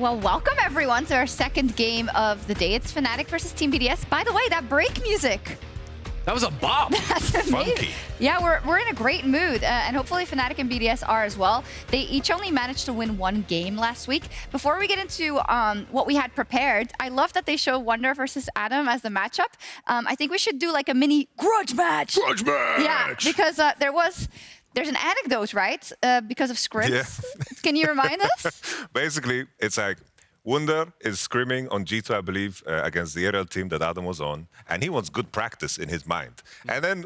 Well, welcome everyone to our second game of the day. It's Fnatic versus Team BDS. By the way, that break music. That was a bop. That's Funky. Yeah, we're in a great mood, and hopefully Fnatic and BDS are as well. They each only managed to win one game last week. Before we get into what we had prepared, I love that they show Wunder versus Adam as the matchup. I think we should do like a mini grudge match. Grudge match! Yeah, because there's an anecdote, right? Because of scrims. Yeah. Can you remind us? Basically, it's like Wunder is screaming on G2, I believe, against the Ezreal team that Adam was on, and he wants good practice in his mind. And then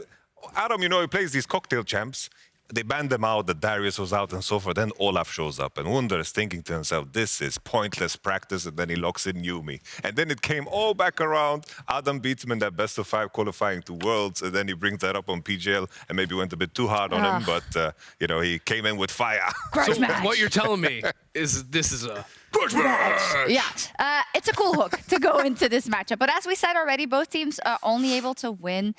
Adam, you know, he plays these cocktail champs. They banned them out, that Darius was out and so forth. Then Olaf shows up, and Wunder is thinking to himself, this is pointless practice, and then he locks in Yuumi. And then it came all back around. Adam beats him in that best of 5 qualifying to Worlds, and then he brings that up on PGL, and maybe went a bit too hard on him, but, you know, he came in with fire. Grudge match. What you're telling me is this is a Grudge match! Yeah, it's a cool hook to go into this matchup. But as we said already, both teams are only able to win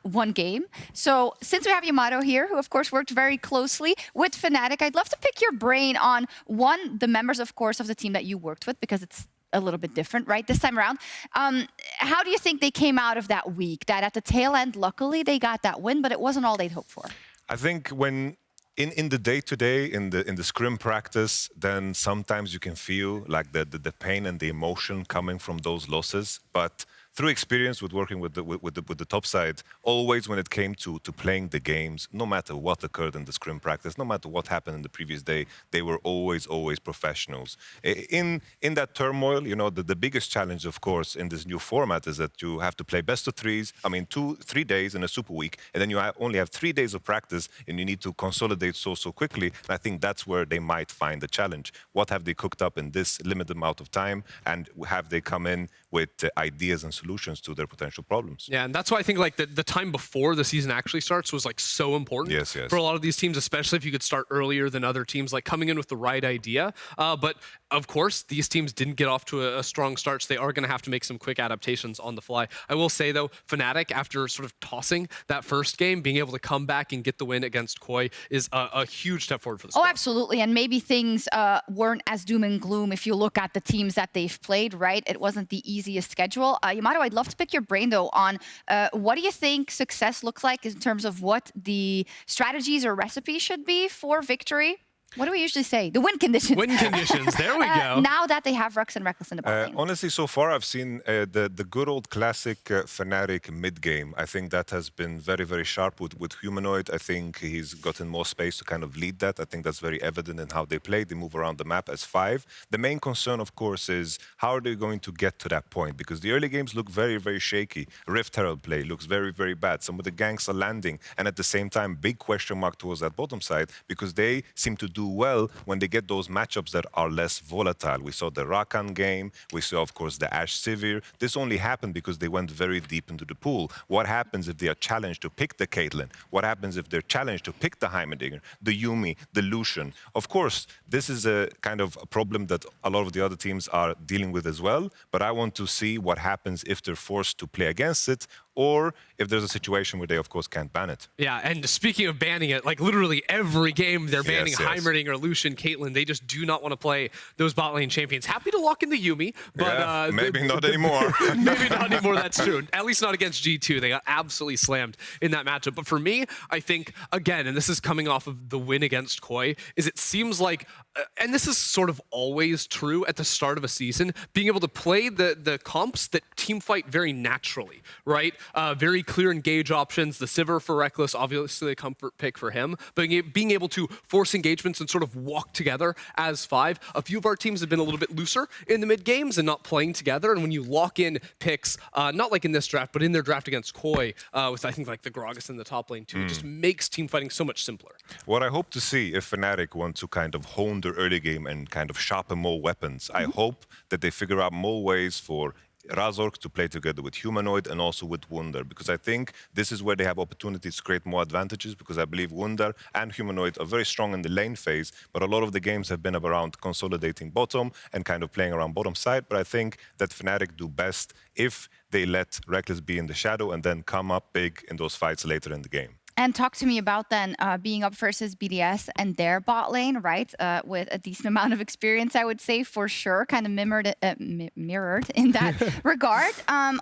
one game. So since we have Yamato here, who of course worked very closely with Fnatic, I'd love to pick your brain on, one, the members, of course, of the team that you worked with, because it's a little bit different, right, this time around. How do you think they came out of that week? That at the tail end, luckily, they got that win, but it wasn't all they'd hoped for. I think when in the day-to-day, in the scrim practice, then sometimes you can feel like the pain and the emotion coming from those losses. But through experience with working with the top side, always when it came to playing the games, no matter what occurred in the scrim practice, no matter what happened in the previous day, they were always professionals. In that turmoil, you know, the biggest challenge, of course, in this new format is that you have to play best of threes. I mean, 3 days in a super week, and then you only have 3 days of practice, and you need to consolidate so quickly. And I think that's where they might find the challenge. What have they cooked up in this limited amount of time, and have they come in with ideas and solutions to their potential problems? Yeah, and that's why I think like the time before the season actually starts was like so important for a lot of these teams, especially if you could start earlier than other teams, like coming in with the right idea. But of course, these teams didn't get off to a strong start, so they are going to have to make some quick adaptations on the fly. I will say though, Fnatic, after sort of tossing that first game, being able to come back and get the win against Koi is a huge step forward for the squad. Oh, absolutely. And maybe things weren't as doom and gloom if you look at the teams that they've played, right? It wasn't the easiest schedule. Yamato, I'd love to pick your brain, though, on what do you think success looks like in terms of what the strategies or recipes should be for victory? What do we usually say? The win conditions. Win conditions, there we go. Now that they have rhuckz and Rekkles in the bot lane. Honestly, so far I've seen the good old classic Fnatic mid-game. I think that has been very sharp with Humanoid. I think he's gotten more space to kind of lead that. I think that's very evident in how they play. They move around the map as 5. The main concern, of course, is how are they going to get to that point? Because the early games look very shaky. Rift Herald play looks very bad. Some of the ganks are landing. And at the same time, big question mark towards that bottom side, because they seem to do well when they get those matchups that are less volatile. We saw the Rakan game. We saw, of course, the Ashe Sivir. This only happened because they went very deep into the pool. What happens if they are challenged to pick the Caitlyn? What happens if they're challenged to pick the Heimerdinger, the Yuumi, the Lucian? Of course, this is a kind of a problem that a lot of the other teams are dealing with as well, but I want to see what happens if they're forced to play against it, or if there's a situation where they, of course, can't ban it. Yeah, and speaking of banning it, like literally every game they're banning Heimerdinger, Lucian, Caitlyn. They just do not want to play those bot lane champions. Happy to lock in the Yuumi, but maybe not anymore. Maybe not anymore, that's true. At least not against G2. They got absolutely slammed in that matchup. But for me, I think, again, and this is coming off of the win against Koi, is it seems like, and this is sort of always true at the start of a season, being able to play the comps that team fight very naturally, right? Very clear engage options. The Sivir for Rekkles, obviously a comfort pick for him. But being able to force engagements and sort of walk together as 5. A few of our teams have been a little bit looser in the mid games and not playing together. And when you lock in picks, not like in this draft, but in their draft against Koi, with I think like the Gragas in the top lane too, it just makes team fighting so much simpler. What I hope to see if Fnatic want to kind of hone their early game and kind of sharpen more weapons, I hope that they figure out more ways for Razork to play together with Humanoid and also with Wunder, because I think this is where they have opportunities to create more advantages, because I believe Wunder and Humanoid are very strong in the lane phase, but a lot of the games have been around consolidating bottom and kind of playing around bottom side. But I think that Fnatic do best if they let Rekkles be in the shadow and then come up big in those fights later in the game. And talk to me about then being up versus BDS and their bot lane, right? With a decent amount of experience, I would say, for sure, kind of mirrored in that regard.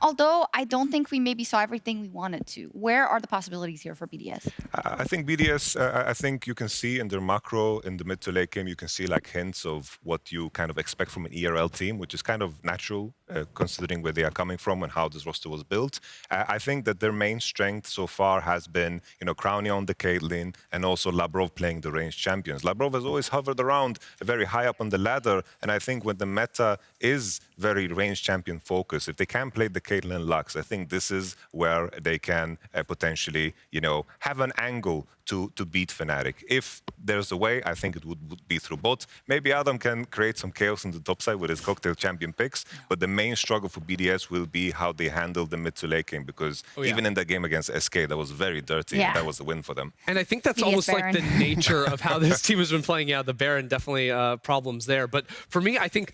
Although I don't think we maybe saw everything we wanted to. Where are the possibilities here for BDS? I think BDS, I think you can see in their macro, in the mid to late game, you can see like hints of what you kind of expect from an ERL team, which is kind of natural considering where they are coming from and how this roster was built. I think that their main strength so far has been, Crownie on the Caitlyn and also Labrov playing the ranged champions. Labrov has always hovered around very high up on the ladder, and I think when the meta is very ranged champion focused, if they can play the Caitlyn Lux, I think this is where they can potentially, have an angle to beat Fnatic. If there's a way, I think it would be through bots. Maybe Adam can create some chaos on the top side with his cocktail champion picks, but the main struggle for BDS will be how they handle the mid to late game, because even in that game against SK, that was very dirty. Yeah. That was a win for them. And I think that's almost like the nature of how this team has been playing. Yeah, the Baron definitely problems there. But for me, I think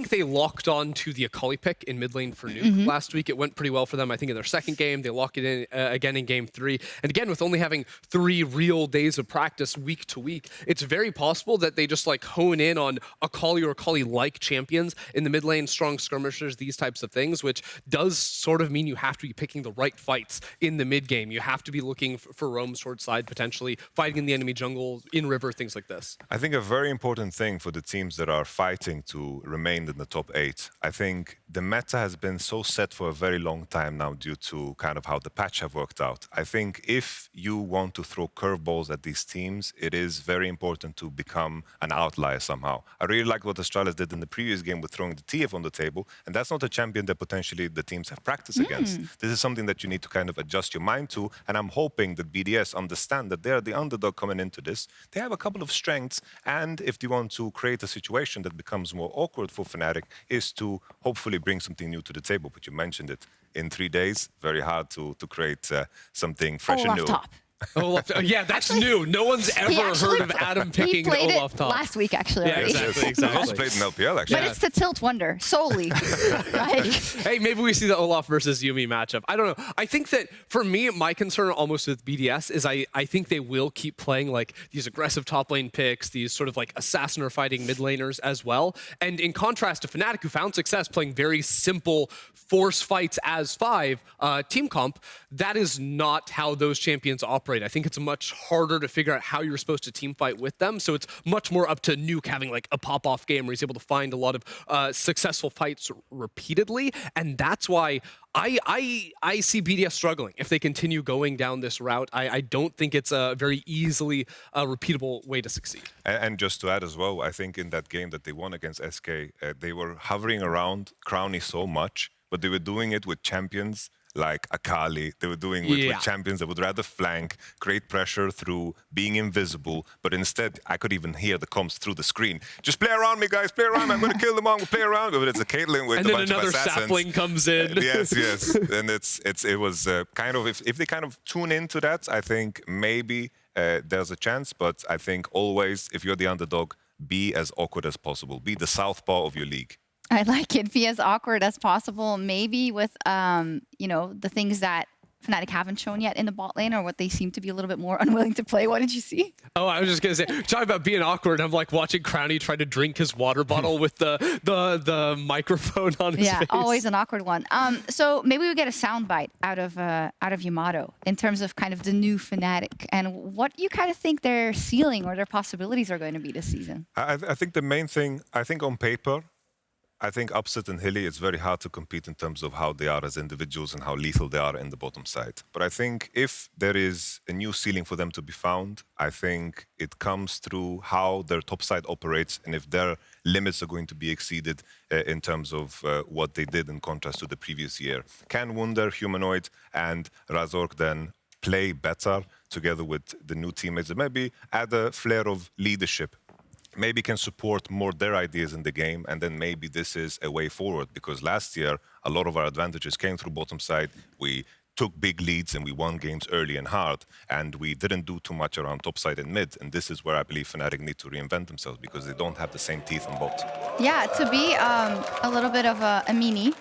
they locked on to the Akali pick in mid lane for Nuke last week. It went pretty well for them. I think in their second game, they lock it in again in game 3. And again, with only having 3 real days of practice week to week, it's very possible that they just like hone in on Akali or Akali-like champions in the mid lane, strong skirmishers, these types of things, which does sort of mean you have to be picking the right fights in the mid game. You have to be looking for roams towards side, potentially fighting in the enemy jungle, in river, things like this. I think a very important thing for the teams that are fighting to remained in the top 8. I think the meta has been so set for a very long time now due to kind of how the patch have worked out. I think if you want to throw curveballs at these teams, it is very important to become an outlier somehow. I really like what Astralis did in the previous game with throwing the TF on the table, and that's not a champion that potentially the teams have practiced against. This is something that you need to kind of adjust your mind to, and I'm hoping that BDS understand that they're the underdog coming into this. They have a couple of strengths, and if they want to create a situation that becomes more awkward for Fnatic, is to hopefully bring something new to the table. But you mentioned it, in 3 days, very hard to create something fresh and new. Top. Olaf, yeah, that's new. No one's ever heard of Adam picking Olaf top. Last week, actually. Yeah, exactly. He also played in LPL, actually. But it's to tilt Wunder solely. Hey, maybe we see the Olaf versus Yuumi matchup. I don't know. I think that for me, my concern almost with BDS is I think they will keep playing like these aggressive top lane picks, these sort of like assassin or fighting mid laners as well. And in contrast to Fnatic, who found success playing very simple force fights as 5 team comp, that is not how those champions operate. I think it's much harder to figure out how you're supposed to team fight with them. So it's much more up to Nuke having like a pop-off game where he's able to find a lot of successful fights repeatedly. And that's why I see BDS struggling if they continue going down this route. I don't think it's a very easily repeatable way to succeed. And just to add as well, I think in that game that they won against SK, they were hovering around Crownie so much, but they were doing it with champions like Akali. They were doing with champions that would rather flank, create pressure through being invisible, but instead, I could even hear the comms through the screen. Just play around me, guys, play around me, I'm going to kill them all, we'll play around. But it's a Caitlyn with a bunch of assassins. And then another sapling comes in. Yes. And it was kind of, if they kind of tune into that, I think maybe there's a chance, but I think always, if you're the underdog, be as awkward as possible. Be the southpaw of your league. I like it. Be as awkward as possible, maybe with, the things that Fnatic haven't shown yet in the bot lane, or what they seem to be a little bit more unwilling to play. What did you see? Oh, I was just going to say, talking about being awkward, I'm like watching Crownie try to drink his water bottle with the microphone on his face. Yeah, always an awkward one. So maybe we get a soundbite out of Yamato in terms of kind of the new Fnatic and what you kind of think their ceiling or their possibilities are going to be this season. I think the main thing, I think on paper, I think Upset and Hilly, it's very hard to compete in terms of how they are as individuals and how lethal they are in the bottom side. But I think if there is a new ceiling for them to be found, I think it comes through how their top side operates and if their limits are going to be exceeded in terms of what they did in contrast to the previous year. Can Wunder, Humanoid and Razork then play better together with the new teammates and maybe add a flair of leadership? Maybe can support more their ideas in the game, and then maybe this is a way forward, because last year a lot of our advantages came through bottom side. We took big leads and we won games early and hard, and we didn't do too much around top side and mid, and this is where I believe Fnatic need to reinvent themselves because they don't have the same teeth on bot. Yeah, to be a little bit of a meanie,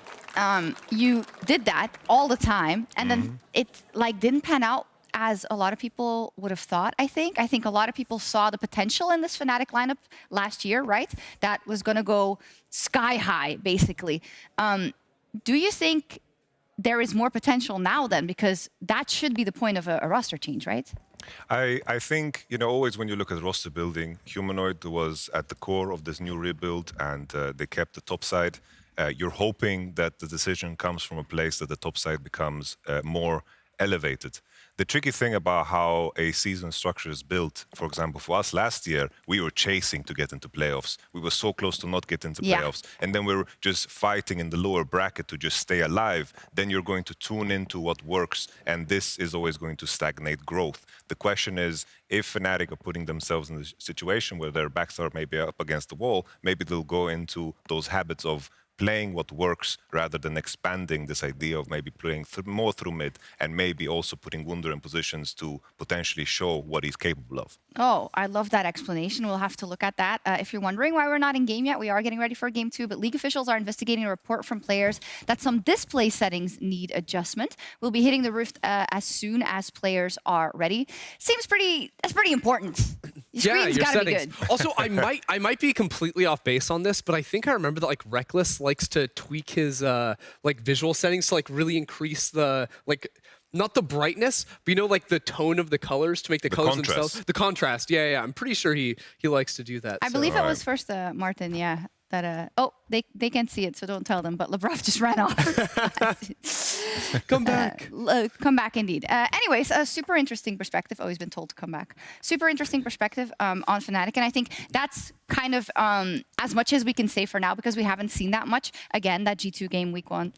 you did that all the time, and then it like didn't pan out as a lot of people would have thought, I think. I think a lot of people saw the potential in this Fnatic lineup last year, right? That was going to go sky high, basically. Do you think there is more potential now then? Because that should be the point of a roster change, right? I think, always when you look at roster building, Humanoid was at the core of this new rebuild, and they kept the top side. You're hoping that the decision comes from a place that the top side becomes more elevated. The tricky thing about how a season structure is built, for example, for us last year, we were chasing to get into playoffs. We were so close to not get into playoffs. And then we were just fighting in the lower bracket to just stay alive. Then you're going to tune into what works. And this is always going to stagnate growth. The question is, if Fnatic are putting themselves in a situation where their backs are maybe up against the wall, maybe they'll go into those habits of playing what works rather than expanding this idea of maybe playing more through mid, and maybe also putting Wunder in positions to potentially show what he's capable of. Oh, I love that explanation. We'll have to look at that. If you're wondering why we're not in game yet, we are getting ready for game 2, but League officials are investigating a report from players that some display settings need adjustment. We'll be hitting the roof as soon as players are ready. Seems that's pretty important. Your screen's gotta be good. Also, I might be completely off base on this, but I think I remember that Rekkles likes to tweak his visual settings to really increase the not the brightness, but the tone of the colors to make the colors themselves. The contrast. Yeah. I'm pretty sure he likes to do that. I believe it was first Martin, yeah. That they can't see it, so don't tell them. But Labrov just ran off. Come back. Come back, indeed. Anyways, a super interesting perspective. Oh, he's been told to come back. Super interesting perspective on Fnatic, and I think that's kind of as much as we can say for now, because we haven't seen that much. Again, that G2 game week 1,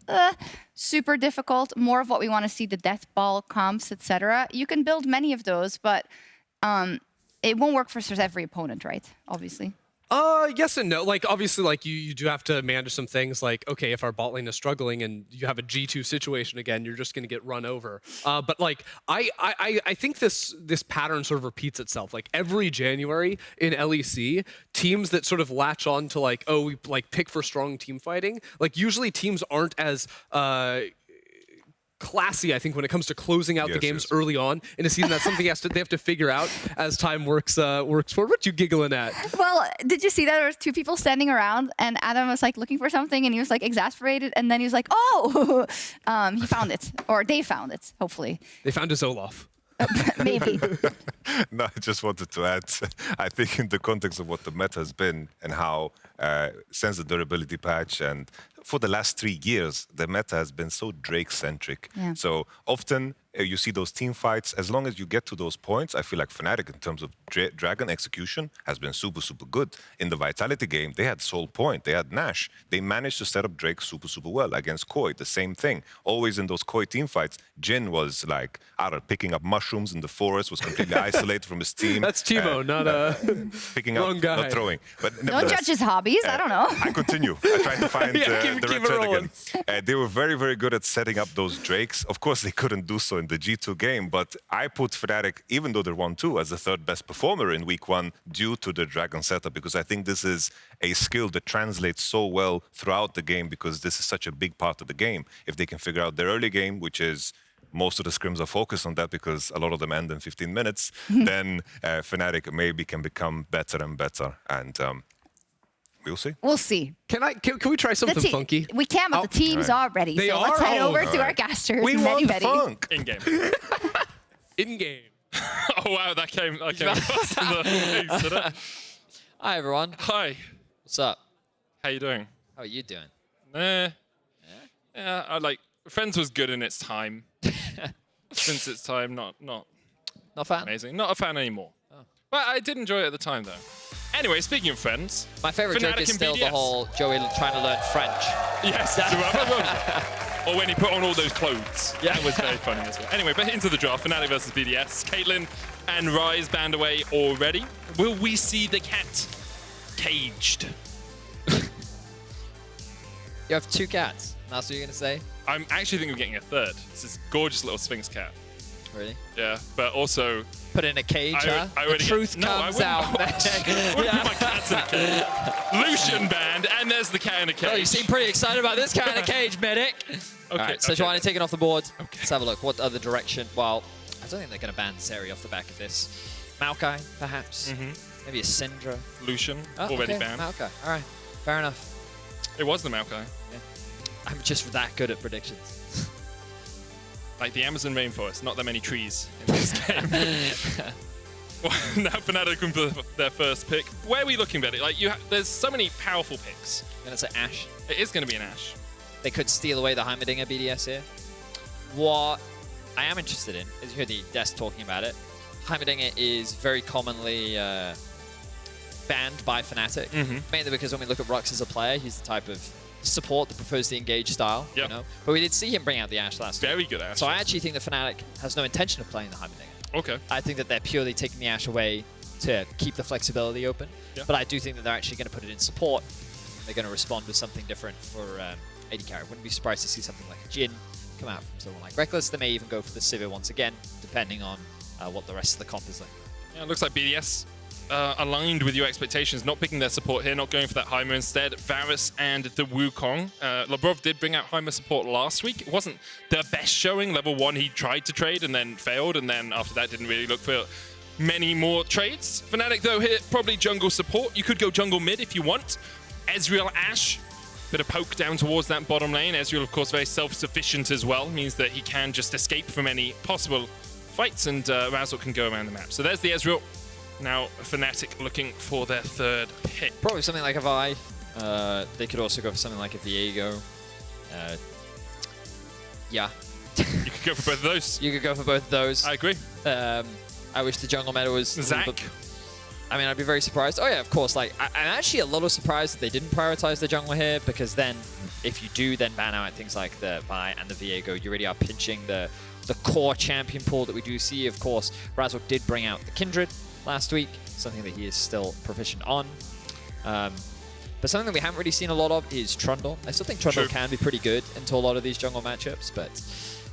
super difficult. More of what we want to see: the death ball comps, etc. You can build many of those, but it won't work for every opponent, right? Obviously. Yes and no. Obviously, you do have to manage some things. Okay, if our bot lane is struggling and you have a G2 situation again, you're just going to get run over. But I think this pattern sort of repeats itself. Every January in LEC, teams that sort of latch on to we pick for strong team fighting. Usually teams aren't as classy, I think, when it comes to closing out the games early on in a season. That's something they have to figure out as time works forward. What you giggling at? Well, did you see that there was 2 people standing around and Adam was looking for something and he was exasperated, and then he was like, oh, he found it, or they found it, hopefully. They found his Olaf. Maybe. No, I just wanted to add, I think in the context of what the meta has been and how since the durability patch and for the last 3 years, the meta has been so Drake-centric. Yeah. So often you see those team fights. As long as you get to those points, I feel like Fnatic, in terms of Dragon execution, has been super, super good. In the Vitality game, they had Soul Point, they had Nash. They managed to set up Drake super, super well. Against Koi, the same thing. Always in those Koi team fights, Jhin was picking up mushrooms in the forest, was completely isolated from his team. That's Timo, not picking wrong up, guy. not throwing. But don't judge his hobbies. I don't know. I continue. I try to find the keep red thread again. They were very, very good at setting up those Drakes. Of course, they couldn't do so in the G2 game, but I put Fnatic, even though they're 1-2, as the 3rd best performer in week 1 due to the Dragon setup, because I think this is a skill that translates so well throughout the game, because this is such a big part of the game. If they can figure out their early game, which is most of the scrims are focused on that because a lot of them end in 15 minutes, then Fnatic maybe can become better and better. And we'll see. We'll see. Can we try something funky? We can, but the teams are ready. They so are? Let's head over to our casters. We want funk. In-game. In-game. Oh, wow, that came across in the face, did it? Hi, everyone. Hi. What's up? How you doing? How are you doing? Yeah, I Friends was good in its time. Since its time, not a fan? Amazing. Not a fan anymore. Oh. But I did enjoy it at the time, though. Anyway, speaking of Friends, my favorite joke is still BDS. The whole Joey trying to learn French. Yes. Or when he put on all those clothes. Yeah. That was very funny as well. Anyway, but into the draft. Fnatic versus BDS. Caitlyn and Ryze banned away already. Will we see the cat caged? You have 2 cats. That's what you're going to say? I'm actually thinking of getting a 3rd. It's this gorgeous little Sphinx cat. Really? Yeah, but also... Put in a cage, huh? The truth comes out. I wouldn't put my cats in a cage. Lucian banned, and there's the cat in a cage. Oh, you seem pretty excited about this cat in a cage, medic. Okay, All right, so Sjokz taken off the board. Okay. Let's have a look. What other direction? Well, I don't think they're going to ban Zeri off the back of this. Maokai, perhaps. Maybe a Syndra. Lucian, already okay. banned. Maokai, all right. Fair enough. It was the Maokai. Yeah. I'm just that good at predictions. Like the Amazon rainforest, not that many trees in this game. Well, now Fnatic looking for their first pick. Where are we looking at it? Like there's so many powerful picks. I'm going to say Ashe. It is going to be an Ashe. They could steal away the Heimerdinger BDS here. What I am interested in, as you heard the desk talking about it, Heimerdinger is very commonly banned by Fnatic. Mainly because when we look at rhuckz as a player, he's the type of support that prefers the engage style. You know? But we did see him bring out the Ashe last week. Very good Ashe. So I actually think that Fnatic has no intention of playing the Heimerdinger. Okay. I think that they're purely taking the Ashe away to keep the flexibility open. But I do think that they're actually going to put it in support. They're going to respond with something different for AD carry. Wouldn't be surprised to see something like a Jhin come out from someone like Rekkles. They may even go for the Sivir once again, depending on what the rest of the comp is like. Yeah, it looks like BDS aligned with your expectations, not picking their support here, not going for that Heimer instead. Varus and the Wukong. Labrov did bring out Heimer support last week. It wasn't the best showing. Level 1 he tried to trade and then failed, and then after that didn't really look for many more trades. Fnatic though here, probably jungle support. You could go jungle mid if you want. Ezreal Ashe, bit of poke down towards that bottom lane. Ezreal of course very self-sufficient as well, means that he can just escape from any possible fights, and Razork can go around the map. So there's the Ezreal. Now Fnatic looking for their third pick. Probably something like a Vi. They could also go for something like a Viego. Yeah. You could go for both of those. You could go for both of those. I agree. I wish the jungle meta was... Zach? I mean, I'd be very surprised. Oh yeah, of course. Like, I'm actually a little surprised that they didn't prioritize the jungle here, because then, if you do then ban out things like the Vi and the Viego, you really are pinching the core champion pool that we do see. Of course, Razork did bring out the Kindred last week, something that he is still proficient on. But something that we haven't really seen a lot of is Trundle. I still think Trundle can be pretty good into a lot of these jungle matchups, but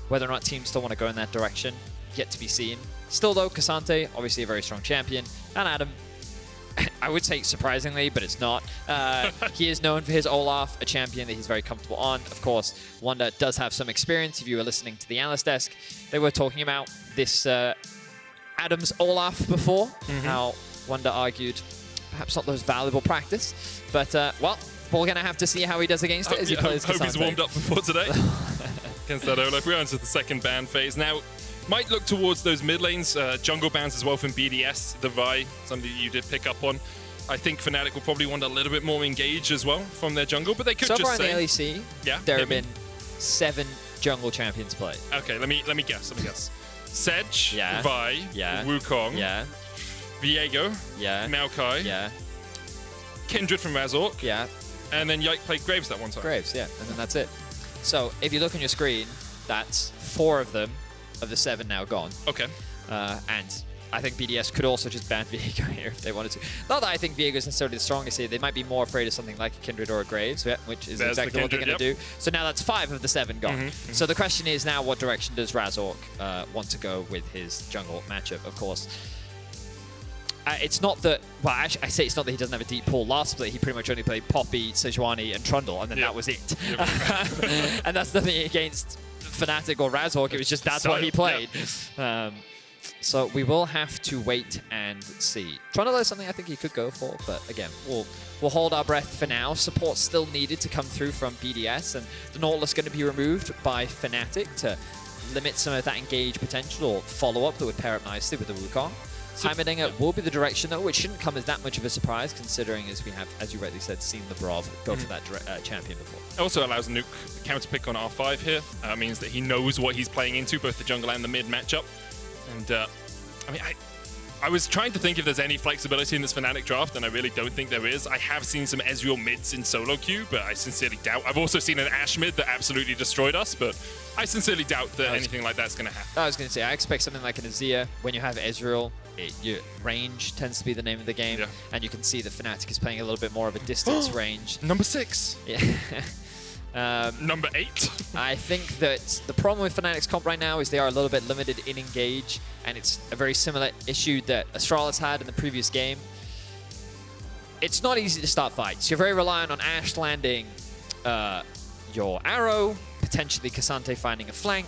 whether or not teams still want to go in that direction, yet to be seen. Still though, K'Sante, obviously a very strong champion, and Adam, I would say surprisingly, but it's not. He is known for his Olaf, a champion that he's very comfortable on. Of course, Wunder does have some experience. If you were listening to the Analyst desk, they were talking about this Adam's Olaf before, how Wunder argued perhaps not the most valuable practice, but well, we're going to have to see how he does against it as he plays K'Sante. Hope he's warmed up before today against that Olaf. We're on to the second ban phase now. Might look towards those mid lanes, jungle bans as well from BDS, the Vi, something that you did pick up on. I think Fnatic will probably want a little bit more engage as well from their jungle, but they could so just far say... in the LEC, there have been 7 jungle champions played. Okay, let me guess. Sedge, yeah. Vi, yeah. Wukong, yeah. Viego, yeah. Maokai, yeah. Kindred from Razork, yeah. and then Yike played Graves that one time. Graves, yeah, and then that's it. So if you look on your screen, that's 4 of them, of the 7 now gone. Okay. And I think BDS could also just ban Viego here if they wanted to. Not that I think Viego is necessarily the strongest here. They might be more afraid of something like a Kindred or a Graves, which is exactly what they're going to do. So now that's 5 of the 7 gone. So the question is now, what direction does Razork want to go with his jungle matchup? Of course, it's not that... Well, actually, I say it's not that he doesn't have a deep pool. Last split, he pretty much only played Poppy, Sejuani, and Trundle, and then that was it. And that's nothing against Fnatic or Razork. It was just that's what he played. So we will have to wait and see. Trundle is something I think he could go for, but again, we'll hold our breath for now. Support still needed to come through from BDS, and the Nautilus going to be removed by Fnatic to limit some of that engage potential or follow-up that would pair up nicely with the Wukong. Heimerdinger will be the direction, though, which shouldn't come as that much of a surprise, considering as we have, as you rightly said, seen Labrov go for that champion before. It also allows Nuke to counter pick on R5 here. Means that he knows what he's playing into, both the jungle and the mid matchup. And I mean, I was trying to think if there's any flexibility in this Fnatic draft, and I really don't think there is. I have seen some Ezreal mids in solo queue, but I sincerely doubt. I've also seen an Ashe mid that absolutely destroyed us, but I sincerely doubt that anything like that's going to happen. I was going to say, I expect something like an Azir. When you have Ezreal, your range tends to be the name of the game, and you can see that Fnatic is playing a little bit more of a distance range. Number 6. Yeah. Number 8. I think that the problem with Fnatic's comp right now is they are a little bit limited in engage, and it's a very similar issue that Astralis had in the previous game. It's not easy to start fights. You're very reliant on Ashe landing your arrow, potentially K'Sante finding a flank,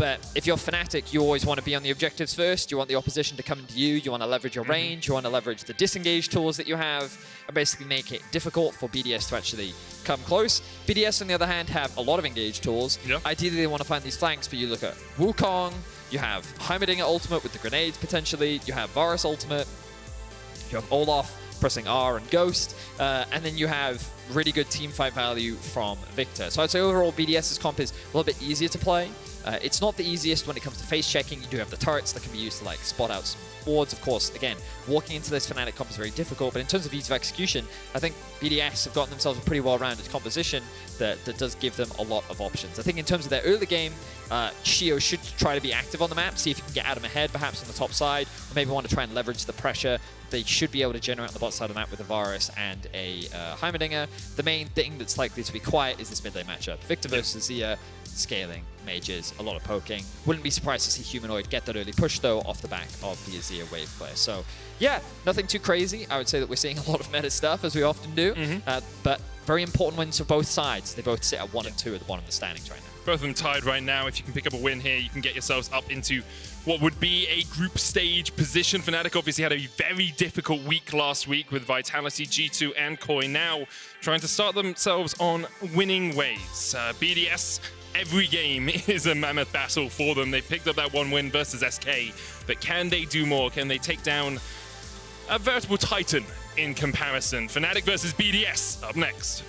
But if you're Fnatic, you always want to be on the objectives first. You want the opposition to come into you. You want to leverage your range. You want to leverage the disengage tools that you have and basically make it difficult for BDS to actually come close. BDS, on the other hand, have a lot of engage tools. Yep. Ideally, they want to find these flanks, but you look at Wukong, you have Heimerdinger ultimate with the grenades, potentially. You have Varus ultimate. You have Olaf pressing R and Ghost. And then you have really good teamfight value from Viktor. So I'd say overall, BDS's comp is a little bit easier to play. It's not the easiest when it comes to face checking. You do have the turrets that can be used to like spot out some wards. Of course, again, walking into this Fnatic comp is very difficult, but in terms of ease of execution, I think BDS have gotten themselves a pretty well-rounded composition that does give them a lot of options. I think in terms of their early game, Sheo should try to be active on the map, see if you can get Adam ahead, perhaps on the top side, or maybe want to try and leverage the pressure they should be able to generate on the bot side of the map with a Varus and a Heimerdinger. The main thing that's likely to be quiet is this mid lane matchup. Viktor versus Azir, scaling, mages, a lot of poking. Wouldn't be surprised to see Humanoid get that early push, though, off the back of the Azir wave clear. So, yeah, nothing too crazy. I would say that we're seeing a lot of meta stuff, as we often do, but very important wins for both sides. They both sit at 1 and 2 at the bottom of the standings right now. Both of them tied right now. If you can pick up a win here, you can get yourselves up into what would be a group stage position. Fnatic obviously had a very difficult week last week with Vitality, G2, and Koi now trying to start themselves on winning ways. BDS, every game is a mammoth battle for them. They picked up that one win versus SK, but can they do more? Can they take down a veritable titan in comparison? Fnatic versus BDS up next.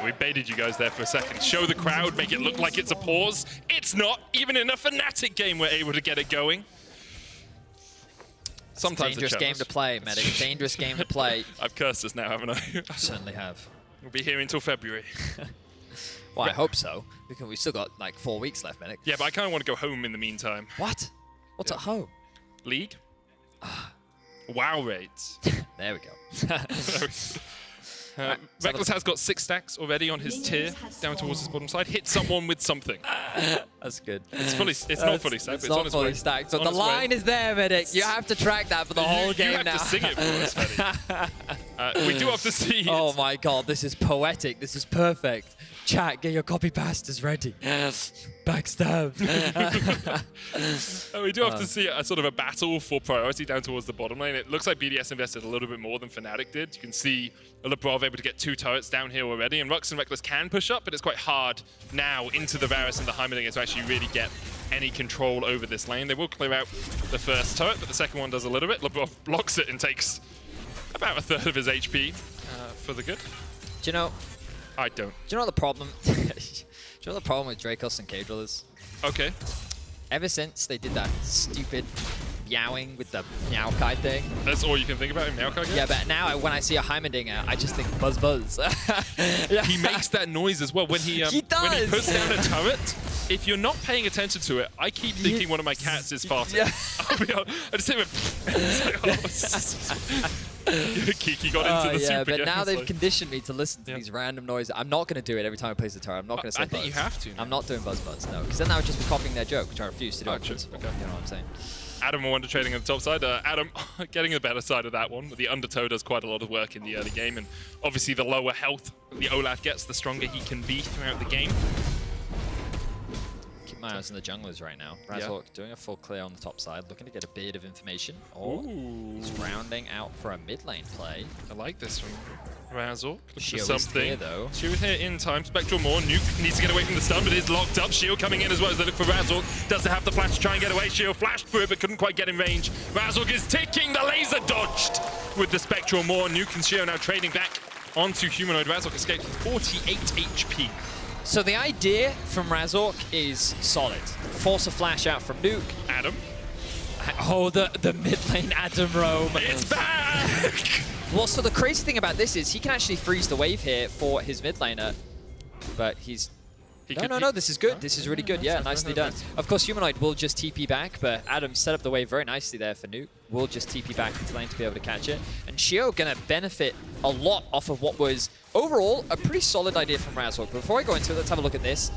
We baited you guys there for a second. Show the crowd, make it look like it's a pause. It's not. Even in a Fnatic game, we're able to get it going. Sometimes dangerous game to play, Medic. Dangerous game to play. I've cursed us now, haven't I? Certainly have. We'll be here until February. Well, I hope so. Because we've still got like 4 weeks left, Medic. Yeah, but I kind of want to go home in the meantime. What? What's at home? League? WoW raids. There we go. Rekkles has got 6 stacks already on his tier, down towards his bottom side. Hit someone with something. That's good. It's fully. It's not fully stacked. It's but not it's fully stacked. So the line is there, Medic. You have to track that for the whole game you have now. to sing it for us, Medic. We do have to see it. Oh my god, this is poetic. This is perfect. Chat, get your copy pastas ready. Backstab. We do have to see a sort of a battle for priority down towards the bottom lane. It looks like BDS invested a little bit more than Fnatic did. You can see Labrov able to get 2 turrets down here already, and rhuckz and Rekkles can push up, but it's quite hard now into the Varus and the Heimerdinger to actually really get any control over this lane. They will clear out the first turret, but the second one does a little bit. Labrov blocks it and takes about a third of his HP for the good. Do you know? I don't. Do you know what the problem? Do you know what the problem with Rekkles and Cadril is? Okay. Ever since they did that stupid meowing with the Meowkai thing. That's all you can think about in Meowkai? Yeah, but now when I see a Heimerdinger, I just think buzz buzz. Yeah. He makes that noise as well when he does. When he puts down a turret. If you're not paying attention to it, I keep thinking one of my cats is farting. Yeah. I'll be honest. I just hear it. Kiki got into the yeah, super but game, now they've like, conditioned me to listen to these random noises. I'm not going to do it every time I place the turret. I'm not going to say I think buzz. you have to. I'm not doing buzz buzz, no. Because then I would just be copying their joke, which I refuse to do. Oh, true. Okay. You know what I'm saying? Adam and Wunder trading on the top side. Adam getting the better side of that one. The undertow does quite a lot of work in the early game, and obviously the lower health the Olaf gets, the stronger he can be throughout the game. Keep my eyes on the junglers right now. Razork doing a full clear on the top side, looking to get a bit of information. Oh, he's rounding out for a mid lane play. I like this from Razork. Sheo Looking for is something. here, though. Sheo is here in time. Spectral Maw. Nuke needs to get away from the stun, but is locked up. Sheo coming in as well as they look for Razork. Does have the flash to try and get away. Sheo flashed through it, but couldn't quite get in range. Razork is ticking. The laser dodged with the Spectral Maw. Nuke and Sheo now trading back onto Humanoid. Razork escapes with 48 HP. So the idea from Razork is solid. Force a flash out from Nuke. Adam. Oh, the mid lane Adam roam. It's back! Well, so the crazy thing about this is he can actually freeze the wave here for his mid laner, but he's No, this is good. This is really good. Yeah, nicely done. Of course, Humanoid will just TP back, but Adam set up the wave very nicely there for Nuke. Will just TP back into lane to be able to catch it. And Sheo gonna benefit a lot off of what was, overall, a pretty solid idea from Razork. But before I go into it, let's have a look at this.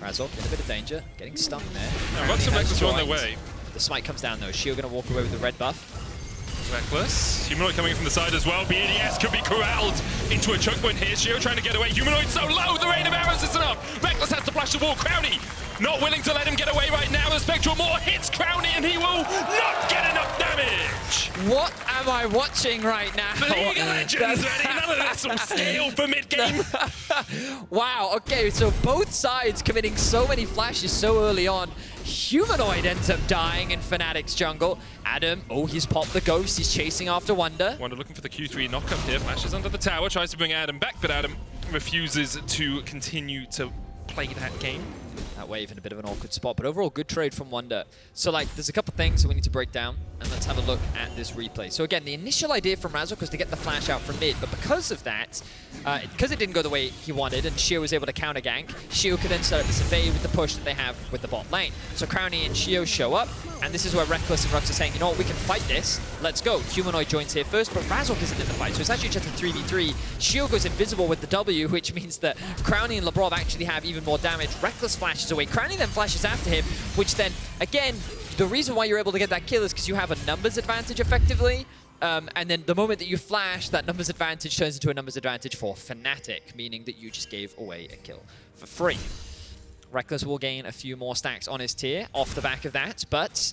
Razork in a bit of danger, getting stunned there. Rhuckz and Rekkles are on their way. The smite comes down though. Sheo gonna walk away with the red buff. Rekkles. Humanoid coming from the side as well. BDS could be corralled into a choke point here. Sheo trying to get away. Humanoid so low, the rain of arrows isn't enough. Rekkles has to flash the wall. Crownie not willing to let him get away right now. The Spectral Maw hits Crownie and he will not get enough damage. What am I watching right now? The League of Legends, ready? None of that some scale for mid-game. Wow, okay, so both sides committing so many flashes so early on. Humanoid ends up dying in Fnatic's jungle. Adam, oh, he's popped the ghost. He's chasing after Wunder. Wunder looking for the Q3 knockup here. Flashes under the tower, tries to bring Adam back, but Adam refuses to continue to play that game. That wave in a bit of an awkward spot, but overall good trade from Wunder. So like, there's a couple things that we need to break down, and let's have a look at this replay. So again, the initial idea from Razork was to get the flash out from mid, but because of that, because it didn't go the way he wanted, and Sheo was able to counter gank, Sheo could then set up this evade with the push that they have with the bot lane. So Crownie and Sheo show up, and this is where Rekkles and rhuckz are saying, you know what, we can fight this, let's go. Humanoid joins here first, but Razork isn't in the fight, so it's actually just a 3v3. Sheo goes invisible with the W, which means that Crownie and Labrov actually have even more damage. Rekkles flashes away. Crownie then flashes after him, which then, again, the reason why you're able to get that kill is because you have a numbers advantage effectively. And then the moment that you flash, that numbers advantage turns into a numbers advantage for Fnatic, meaning that you just gave away a kill for free. Rekkles will gain a few more stacks on his tier off the back of that, but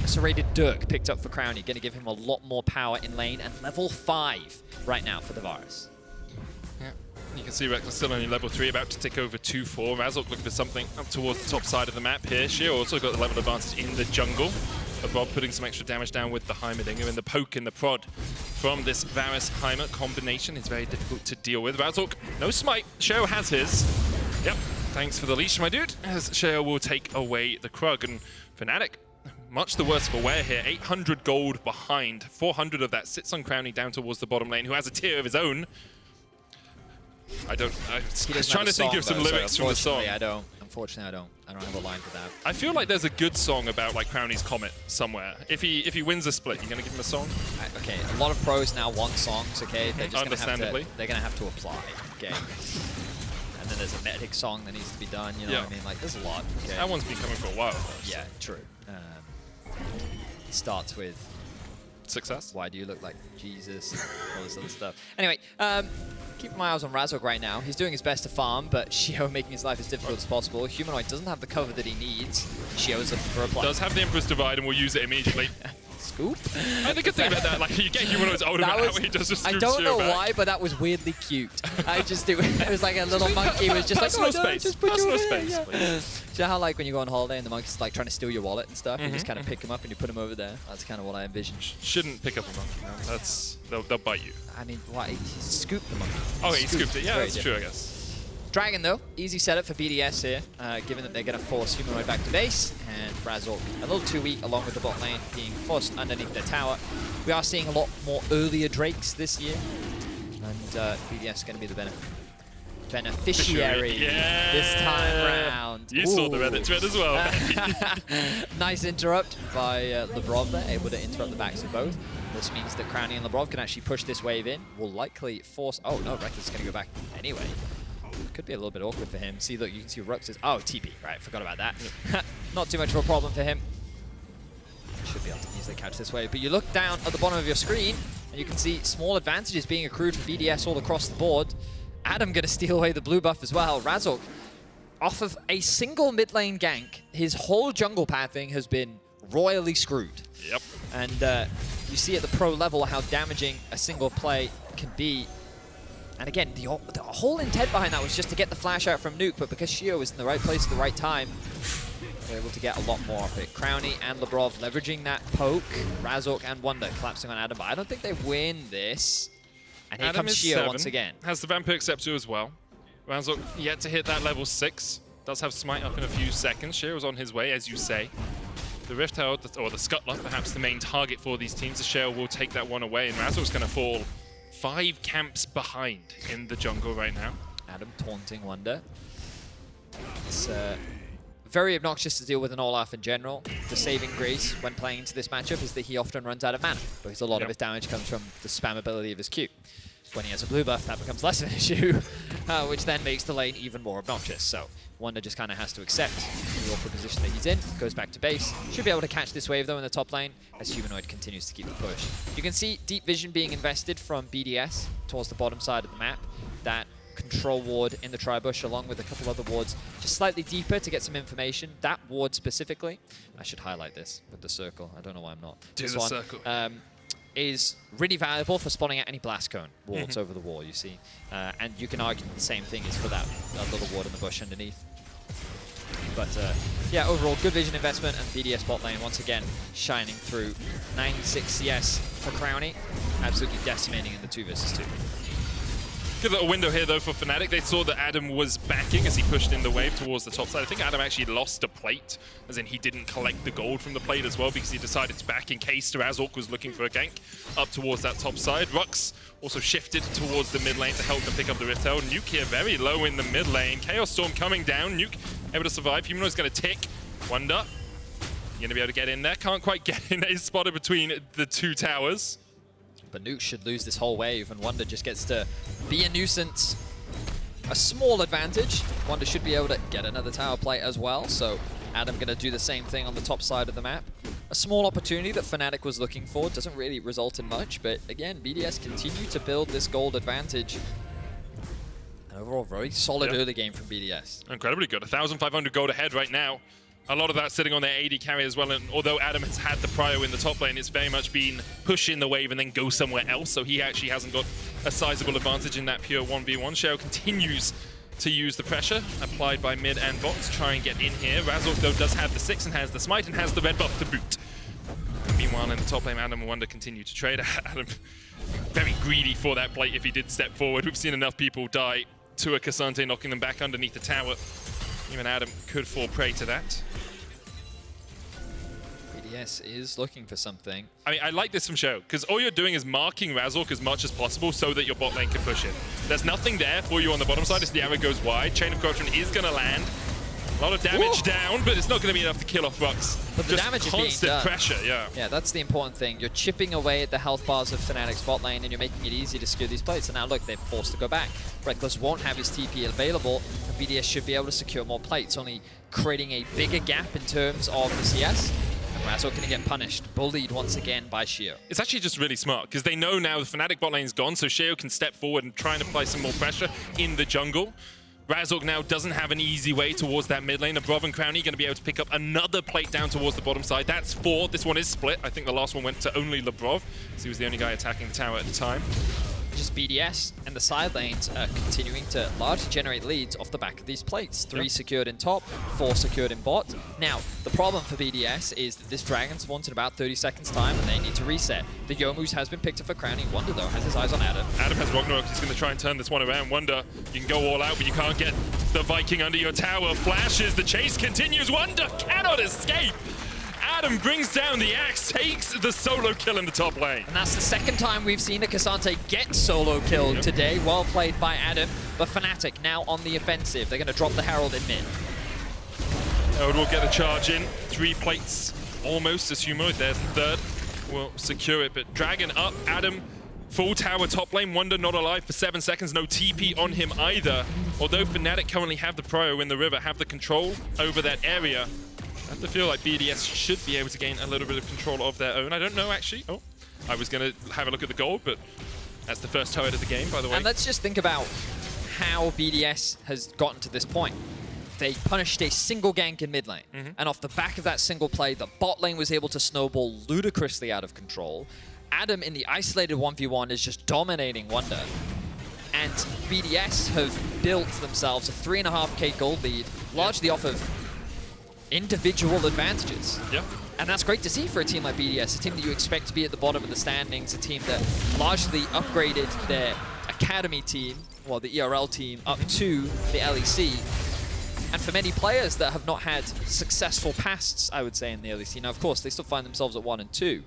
a serrated Dirk picked up for Crownie, going to give him a lot more power in lane, and level 5 right now for the Varus. Yeah. You can see Rekkles still only level 3, about to tick over 2-4. Razork looking for something up towards the top side of the map here. Sheo also got the level advantage in the jungle. Labrov putting some extra damage down with the Heimerdinger, and the poke and the prod from this Varus-Heimer combination is very difficult to deal with. Razork, no smite. Sheo has his. Yep, thanks for the leash, my dude, as Sheo will take away the Krug. And Fnatic, much the worse for wear here. 800 gold behind. 400 of that sits on Crownie down towards the bottom lane, who has a tier of his own. I was trying to think of some lyrics from the song. Unfortunately, I don't have a line for that. I feel like there's a good song about like Crownie's Comet somewhere. If he wins a split, you're gonna give him a song? Okay, a lot of pros now want songs, okay? They're just Understandably. they're gonna have to apply, okay? And then there's a medic song that needs to be done, you know what I mean? Like, there's a lot, okay? That one's been coming for a while, though. Yeah, true. It starts with Success. why do you look like Jesus? All this other stuff. Anyway, keep my eyes on Razork right now. He's doing his best to farm, but Sheo making his life as difficult as possible. Humanoid doesn't have the cover that he needs. Sheo's looking for a plot. Does have the Emperor's Divide and will use it immediately. Scoop? And the good thing about that, like, you get Humanoid's ultimate out, he does just scoop I don't know Sheo back. why, but that was weirdly cute. It was like a little monkey was just like, personal oh, no, space. just put Personal you over space, there. please. Do you know how like when you go on holiday and the monkey's like trying to steal your wallet and stuff, you just kind of pick him up and you put him over there? That's kind of what I envision. Shouldn't pick up a monkey, no. That's they'll bite you. I mean, why? He scooped the monkey. Oh, he scooped it. Yeah, Very that's true, I guess. Dragon, though, easy setup for BDS here, given that they're going to force Humanoid back to base, and Razork a little too weak, along with the bot lane being forced underneath their tower. We are seeing a lot more earlier Drakes this year, and BDS is going to be the beneficiary this time round. You saw the Reddit thread as well. Nice interrupt by Labrov there, able to interrupt the backs of both. This means that Crownie and Labrov can actually push this wave in. Will likely force... Oh, no, Rekkles is going to go back anyway. Could be a little bit awkward for him. See, look, you can see rhuckz is... Oh, TP. Right, forgot about that. Not too much of a problem for him. Should be able to easily catch this wave. But you look down at the bottom of your screen, and you can see small advantages being accrued for BDS all across the board. Adam going to steal away the blue buff as well. Razork, off of a single mid lane gank, his whole jungle pathing has been royally screwed. Yep. And you see at the pro level how damaging a single play can be. And again, the whole intent behind that was just to get the flash out from Nuke, but because Sheo was in the right place at the right time, they're able to get a lot more of it. Crownie and Labrov leveraging that poke. Razork and Wunder collapsing on Adam, but I don't think they win this. And here Adam comes is Sheo 7, once again. Has the Vampire Scepter as well. Razork yet to hit that level 6. Does have Smite up in a few seconds. Sheo's on his way, as you say. The Rift Herald, or the Scuttler, perhaps the main target for these teams. The Sheo will take that one away, and Razork's going to fall 5 camps behind in the jungle right now. Adam taunting Wunder. It's very obnoxious to deal with an Olaf in general. The saving grace when playing into this matchup is that he often runs out of mana, because a lot of his damage comes from the spammability of his Q. When he has a blue buff, that becomes less of an issue, which then makes the lane even more obnoxious. So Wunder just kind of has to accept the awkward position that he's in, goes back to base. Should be able to catch this wave though in the top lane as Humanoid continues to keep the push. You can see deep vision being invested from BDS towards the bottom side of the map. That control ward in the tri-bush along with a couple other wards just slightly deeper to get some information. That ward specifically, I should highlight this with the circle. I don't know why I'm not. Do this the one, circle. Is really valuable for spawning out any blast cone wards over the wall, you see. And you can argue the same thing is for that little ward in the bush underneath. But yeah, overall, good vision investment, and BDS bot lane once again shining through. 9-6 CS for Crownie, absolutely decimating in the 2 versus 2. Good little window here, though, for Fnatic. They saw that Adam was backing as he pushed in the wave towards the top side. I think Adam actually lost a plate, as in he didn't collect the gold from the plate as well, because he decided to back in case Razork was looking for a gank up towards that top side. Rhuckz also shifted towards the mid lane to help them pick up the Rift Herald. Nuke here very low in the mid lane. Chaos Storm coming down. Nuke able to survive. Humanoid's going to tick. Wunder, you're going to be able to get in there. Can't quite get in. He's spotted between the 2 towers. But Nuke should lose this whole wave, and Wunder just gets to be a nuisance. A small advantage. Wunder should be able to get another tower play as well, so Adam going to do the same thing on the top side of the map. A small opportunity that Fnatic was looking for. Doesn't really result in much, but again, BDS continue to build this gold advantage. And overall, very solid early game from BDS. Incredibly good. 1,500 gold ahead right now. A lot of that sitting on their AD carry as well, and although Adam has had the prio in the top lane, it's very much been push in the wave and then go somewhere else, so he actually hasn't got a sizable advantage in that pure 1v1. Sheo continues to use the pressure applied by mid and bot to try and get in here. Razork, though, does have the 6 and has the smite and has the red buff to boot. Meanwhile, in the top lane, Adam and Wunder continue to trade. Adam very greedy for that plate if he did step forward. We've seen enough people die to a Cassante knocking them back underneath the tower. Even Adam could fall prey to that. BDS is looking for something. I mean, I like this from Sheo, because all you're doing is marking Razork as much as possible so that your bot lane can push it. There's nothing there for you on the bottom side as the arrow goes wide. Chain of Corruption is going to land. A lot of damage down, but it's not going to be enough to kill off Rhuckz. But the damage is being done. Constant pressure, yeah. Yeah, that's the important thing. You're chipping away at the health bars of Fnatic's bot lane, and you're making it easy to secure these plates. And now look, they're forced to go back. Rekkles won't have his TP available, and BDS should be able to secure more plates, only creating a bigger gap in terms of the CS. And Razork going to get punished, bullied once again by Sheo. It's actually just really smart, because they know now the Fnatic bot lane's gone, so Sheo can step forward and try and apply some more pressure in the jungle. Razork now doesn't have an easy way towards that mid lane. Labrov and Crownie going to be able to pick up another plate down towards the bottom side. That's 4. This one is split. I think the last one went to only Labrov, so he was the only guy attacking the tower at the time. Just BDS and the side lanes are continuing to largely generate leads off the back of these plates. 3 secured in top, 4 secured in bot. Now, the problem for BDS is that this dragon spawns in about 30 seconds time and they need to reset. The Youmuu's has been picked up for Crownie. Wunder, though, has his eyes on Adam. Adam has Ragnarok. He's going to try and turn this one around. Wunder, you can go all out, but you can't get the Viking under your tower. Flashes, the chase continues. Wunder cannot escape. Adam brings down the axe, takes the solo kill in the top lane. And that's the second time we've seen a Cassante get solo killed today. Well played by Adam, but Fnatic now on the offensive. They're going to drop the Herald in mid. Herald will get a charge in. 3 plates almost as Humanoid. There's the 3rd. Will secure it, but Dragon up. Adam, full tower top lane. Wunder not alive for 7 seconds. No TP on him either. Although Fnatic currently have the prio in the river, have the control over that area. I have to feel like BDS should be able to gain a little bit of control of their own. I don't know, actually. Oh, I was going to have a look at the gold, but that's the first turret of the game, by the way. And let's just think about how BDS has gotten to this point. They punished a single gank in mid lane, and off the back of that single play, the bot lane was able to snowball ludicrously out of control. Adam in the isolated 1v1 is just dominating Wunder. And BDS have built themselves a 3.5k gold lead, largely off of individual advantages. Yeah. And that's great to see for a team like BDS, a team that you expect to be at the bottom of the standings, a team that largely upgraded their academy team, well, the ERL team, up to the LEC. And for many players that have not had successful pasts, I would say, in the LEC. Now, of course, they still find themselves at 1 and 2.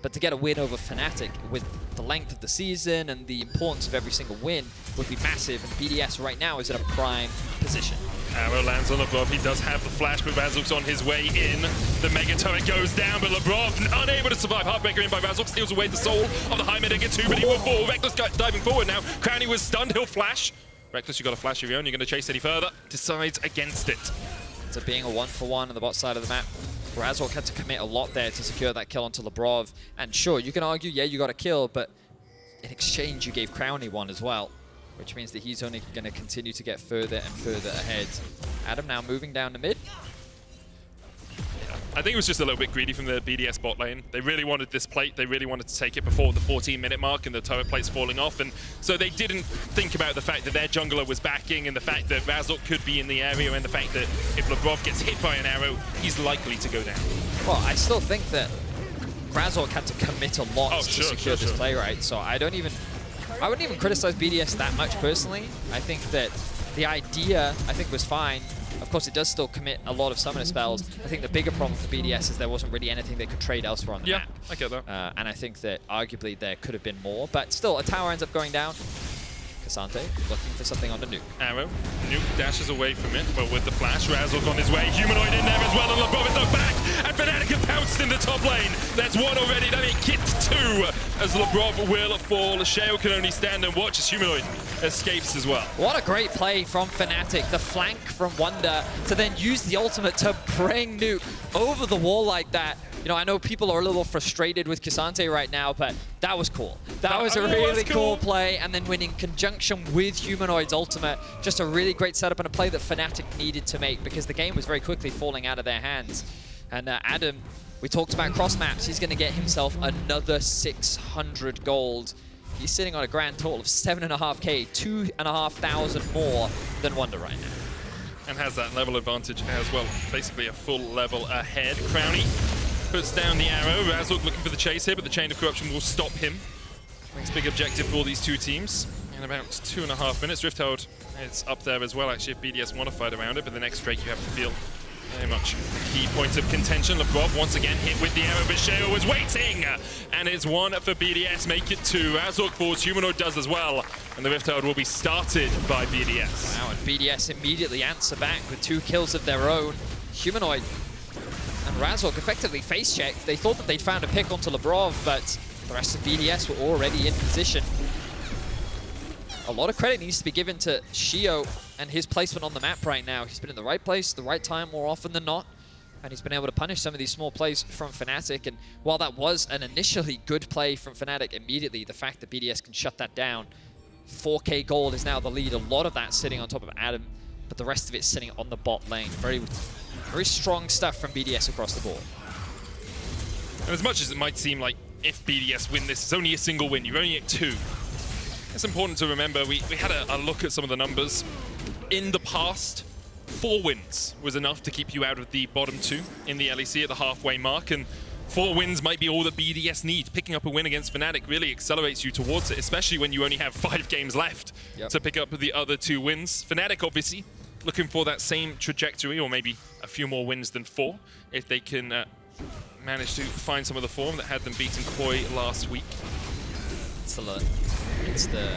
But to get a win over Fnatic with the length of the season and the importance of every single win would be massive, and BDS right now is in a prime position. Arrow lands on Labrov. He does have the flash, but Razork's on his way in. The Mega Turret goes down, but Labrov unable to survive. Heartbreaker in by Razork, steals away the soul of the Heimerdinger too, but he will fall. Rekkles diving forward now. Crownie was stunned, he'll flash. Rekkles, you got a flash of your own, you're going to chase any further. Decides against it. So being a 1-for-1 on the bot side of the map, Razork had to commit a lot there to secure that kill onto Labrov. And sure, you can argue, yeah, you got a kill, but in exchange, you gave Crownie one as well, which means that he's only going to continue to get further and further ahead. Adam now moving down to mid. I think it was just a little bit greedy from the BDS bot lane. They really wanted this plate. They really wanted to take it before the 14-minute mark and the turret plate's falling off. And so they didn't think about the fact that their jungler was backing and the fact that Razork could be in the area and the fact that if Labrov gets hit by an arrow, he's likely to go down. Well, I still think that Razork had to commit a lot to secure this play, right? So I wouldn't even criticize BDS that much personally. I think that the idea, was fine. Of course, it does still commit a lot of summoner spells. I think the bigger problem for BDS is there wasn't really anything they could trade elsewhere on the map. I get that. And I think that arguably there could have been more, but still, a tower ends up going down. K'Sante looking for something on the nuke. Arrow. Nuke dashes away from it, but with the flash, Razork on his way. Humanoid in there as well, and Labrov is not back. And Fnatic have pounced in the top lane. That's one already. That means Kit 2 as Labrov will fall. Sheo can only stand and watch as Humanoid escapes as well. What a great play from Fnatic. The flank from Wunder to then use the ultimate to bring Nuke over the wall like that. You know, I know people are a little frustrated with K'Sante right now, but that was cool. That was a really cool play, and then when in conjunction with Humanoid's ultimate, just a really great setup and a play that Fnatic needed to make because the game was very quickly falling out of their hands. And Adam, we talked about cross maps. He's going to get himself another 600 gold. He's sitting on a grand total of 7.5k, 2,500 more than Wunder right now. And has that level advantage as well. Basically a full level ahead. Crownie puts down the arrow. Razork looking for the chase here, but the Chain of Corruption will stop him. Next big objective for these two teams. In about 2.5 minutes, Rifthold is up there as well, actually, if BDS want to fight around it, but the next Drake you have to feel very much key points of contention. Labrov once again hit with the arrow, but Sheo was waiting! And it's one for BDS, make it two. Razork falls, Humanoid does as well, and the Rifthold will be started by BDS. Wow, and BDS immediately answer back with 2 kills of their own. Humanoid and Razork effectively face-checked. They thought that they'd found a pick onto Labrov, but the rest of BDS were already in position. A lot of credit needs to be given to Sheo and his placement on the map right now. He's been in the right place, the right time more often than not, and he's been able to punish some of these small plays from Fnatic. And while that was an initially good play from Fnatic, immediately the fact that BDS can shut that down, 4k gold is now the lead. A lot of that sitting on top of Adam, but the rest of it sitting on the bot lane. Very, very strong stuff from BDS across the board. And as much as it might seem like if BDS win this, it's only a single win. You're only at 2. It's important to remember, we had a look at some of the numbers. In the past, 4 wins was enough to keep you out of the bottom 2 in the LEC at the halfway mark, and 4 wins might be all that BDS need. Picking up a win against Fnatic really accelerates you towards it, especially when you only have 5 games left to pick up the other 2 wins. Fnatic, obviously, looking for that same trajectory, or maybe a few more wins than 4, if they can manage to find some of the form that had them beating Koi last week. It's the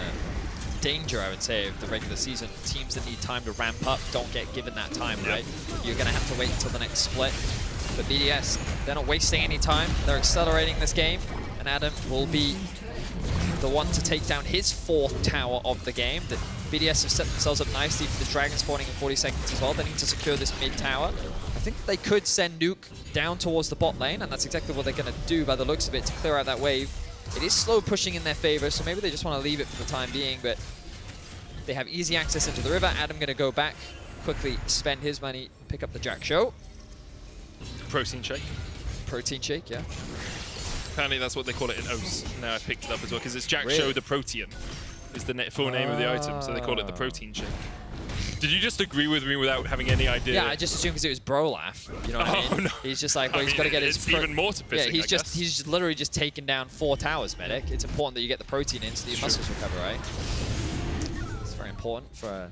danger, I would say, of the regular season. Teams that need time to ramp up don't get given that time, right? You're going to have to wait until the next split. But BDS, they're not wasting any time. They're accelerating this game, and Adam will be the one to take down his 4th tower of the game. The BDS have set themselves up nicely for the dragon spawning in 40 seconds as well. They need to secure this mid tower. I think they could send Nuke down towards the bot lane, and that's exactly what they're going to do by the looks of it to clear out that wave. It is slow pushing in their favor, so maybe they just want to leave it for the time being, but they have easy access into the river. Adam going to go back, quickly spend his money, pick up the Jack Show. Protein shake. Protein shake, yeah. Apparently that's what they call it in O's. Now I picked it up as well, because it's Jack Show the Protean is the full name of the item, so they call it the protein shake. Did you just agree with me without having any idea? Yeah, I just assumed because it was Brolaf. You know what I mean? No. He's just like, well, he's got to get his... It's even more sophisticated, yeah, he's literally just taken down 4 towers, Medic. It's important that you get the protein in so that your muscles recover, right? It's very important for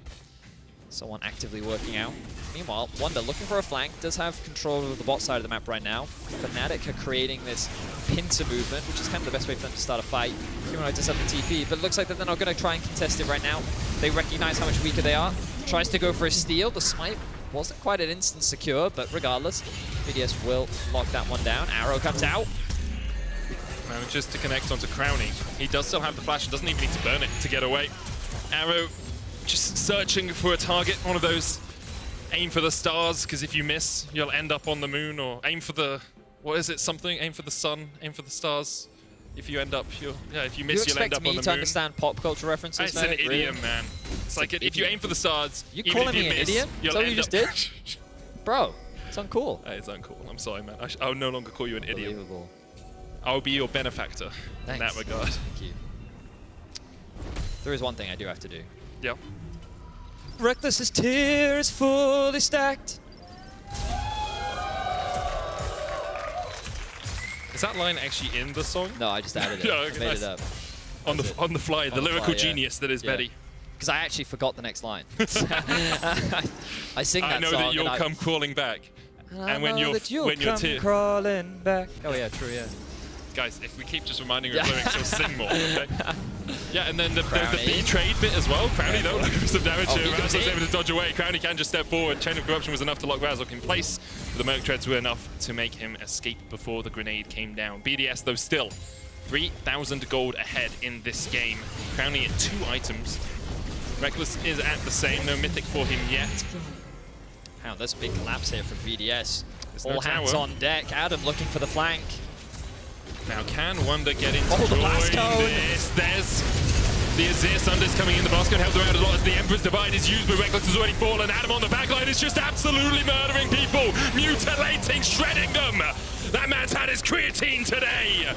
Someone actively working out. Meanwhile, Wunder looking for a flank, does have control of the bot side of the map right now. Fnatic are creating this pincer movement, which is kind of the best way for them to start a fight. Humanoid does have the TP, but it looks like that they're not going to try and contest it right now. They recognize how much weaker they are. Tries to go for a steal. The smite wasn't quite an instant secure, but regardless, BDS will lock that one down. Arrow comes out. Manages to connect onto Crownie. He does still have the flash and doesn't even need to burn it to get away. Arrow just searching for a target, one of those aim for the stars, because if you miss, you'll end up on the moon, or aim for the, what is it, something? Aim for the sun, aim for the stars. If you end up, if you miss, you'll end up on the moon. You expect me to understand pop culture references, It's an idiom, man. It's like if you aim for the stars, you even calling if you me an miss, idiom? you'll Is that what end you just up... did? Bro, it's uncool. It's uncool. I'm sorry, man. I'll no longer call you an idiom. Unbelievable. I'll be your benefactor in that regard. Thank you. There is one thing I do have to do. Yeah. Rekkles' tier is fully stacked. Is that line actually in the song? No, I just added it. Yeah, okay, Made nice. it up. On the fly, the lyrical genius that is Yeah. Betty. Because I actually forgot the next line. I sing that I know song that you'll and come crawling back. And when you're crawling back. Oh yeah, true, yeah. Guys, if we keep just reminding you of lyrics, you'll sing more, okay? Yeah, and then there's the B trade bit as well. Crownie, though, looking for some damage here. Razork was able to dodge away. Crownie can just step forward. Chain of Corruption was enough to lock Razork in place. The Merc Treads were enough to make him escape before the grenade came down. BDS, though, still 3,000 gold ahead in this game. Crownie at 2 items. Rekkles is at the same. No mythic for him yet. Wow, there's a big collapse here from BDS. There's All no hands tower. on deck. Adam looking for the flank. Now, can Wunder get into the blast cone. this? There's the Azir Sunders coming in. The blast cone helped them out a lot as the Emperor's Divide is used, but Rekkles has already fallen. Adam on the backline is just absolutely murdering people, mutilating, shredding them. That man's had his creatine today.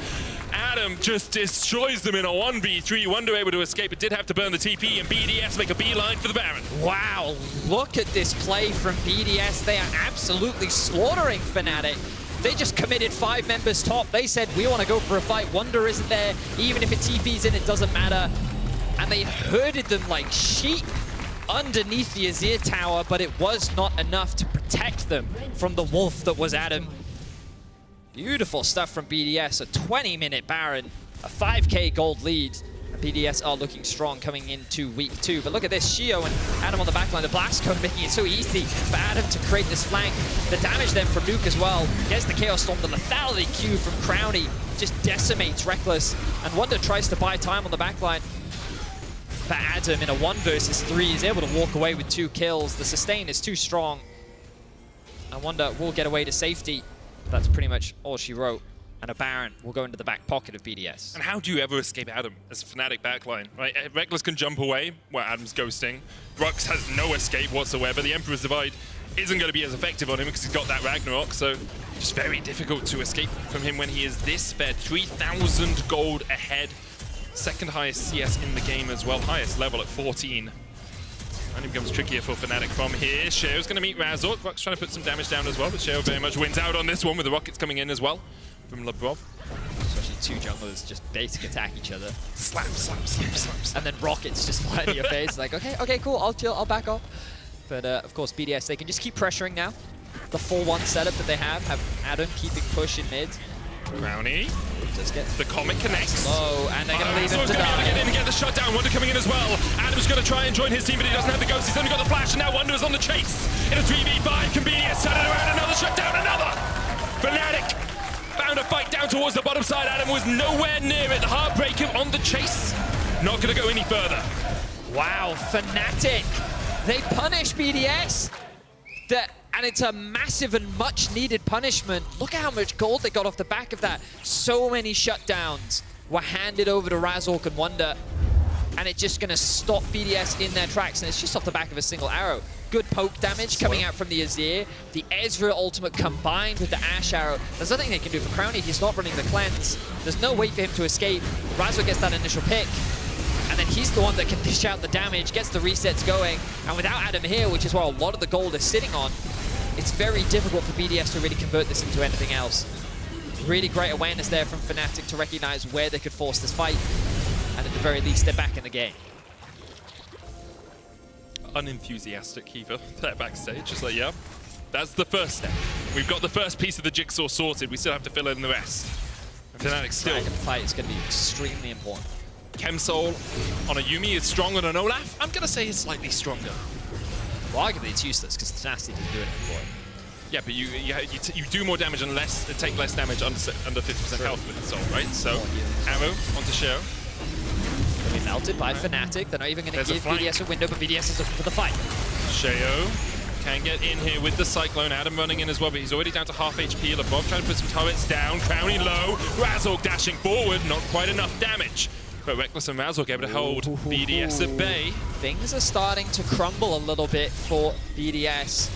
Adam just destroys them in a 1v3. Wunder able to escape, but did have to burn the TP, and BDS make a beeline for the Baron. Wow, look at this play from BDS. They are absolutely slaughtering Fnatic. They just committed 5 members top. They said, we want to go for a fight. Wunder isn't there. Even if it TP's in, it doesn't matter. And they herded them like sheep underneath the Azir tower, but it was not enough to protect them from the wolf that was Adam. Beautiful stuff from BDS. A 20-minute Baron, a 5k gold lead. BDS are looking strong coming into week 2. But look at this, Sheo and Adam on the backline. The blast cone making it so easy for Adam to create this flank. The damage then from Nuke as well. Gets the Chaos Storm, the lethality Q from Crownie. Just decimates Rekkles. And Wunder tries to buy time on the backline. But Adam in a 1 versus 3 is able to walk away with 2 kills. The sustain is too strong. And Wunder will get away to safety. That's pretty much all she wrote. And a Baron will go into the back pocket of BDS. And how do you ever escape Adam as a Fnatic backline? Right? Rekkles can jump away where Adam's ghosting. rhuckz has no escape whatsoever. The Emperor's Divide isn't going to be as effective on him because he's got that Ragnarok, so just very difficult to escape from him when he is this fed. 3,000 gold ahead. Second highest CS in the game as well. Highest level at 14. Only becomes trickier for Fnatic from here. Sheo's going to meet Razork. rhuckz trying to put some damage down as well, but Sheo very much wins out on this one with the rockets coming in as well from Labrov. Especially 2 junglers just basic attack each other. Slap, slap, slap, slap, slap. And then rockets just fly in your face. Like, okay, cool, I'll chill, I'll back off. But of course, BDS, they can just keep pressuring now. The 4-1 setup that they have Adam keeping push in mid. Crownie. Just get the Comet connects. low, and they're going to leave him to die. Get in and get the shot down. Wunder coming in as well. Adam's going to try and join his team, but he doesn't have the ghost. He's only got the flash, and now Wunder is on the chase. In a 3v5, can BDS turn it around? Another shot down, another. Fnatic found a fight down towards the bottom side. Adam was nowhere near it. The Heartbreaker on the chase. Not going to go any further. Wow, Fnatic. They punish BDS. And it's a massive and much needed punishment. Look at how much gold they got off the back of that. So many shutdowns were handed over to Razork and Wunder. And it's just going to stop BDS in their tracks. And it's just off the back of a single arrow. Good poke damage coming out from the Azir. The Ezreal ultimate combined with the Ashe arrow. There's nothing they can do for Crownie. He's not running the cleanse. There's no way for him to escape. Razork gets that initial pick. And then he's the one that can dish out the damage, gets the resets going. And without Adam here, which is where a lot of the gold is sitting on, it's very difficult for BDS to really convert this into anything else. Really great awareness there from Fnatic to recognize where they could force this fight. And at the very least, they're back in the game. unenthusiastic either there backstage. Just like, yeah, that's the first step. We've got the first piece of the jigsaw sorted. We still have to fill in the rest. And Fnatic still. Dragon fight is going to be extremely important. Chemsoul on a Yuumi is stronger than Olaf. I'm going to say he's slightly stronger. Well, arguably it's useless because Tenacity didn't do it before. Yeah, but you do more damage and take less damage under 50% health with the Soul, right? So, Arrow onto Sheo. They'll be melted by Fnatic. They're not even going to give BDS a window, but BDS is looking for the fight. Sheo can get in here with the Cyclone. Adam running in as well, but he's already down to half HP. Labrov trying to put some turrets down. Crownie low. Razork dashing forward. Not quite enough damage. But Rekkles and Razork able to hold BDS at bay. Things are starting to crumble a little bit for BDS.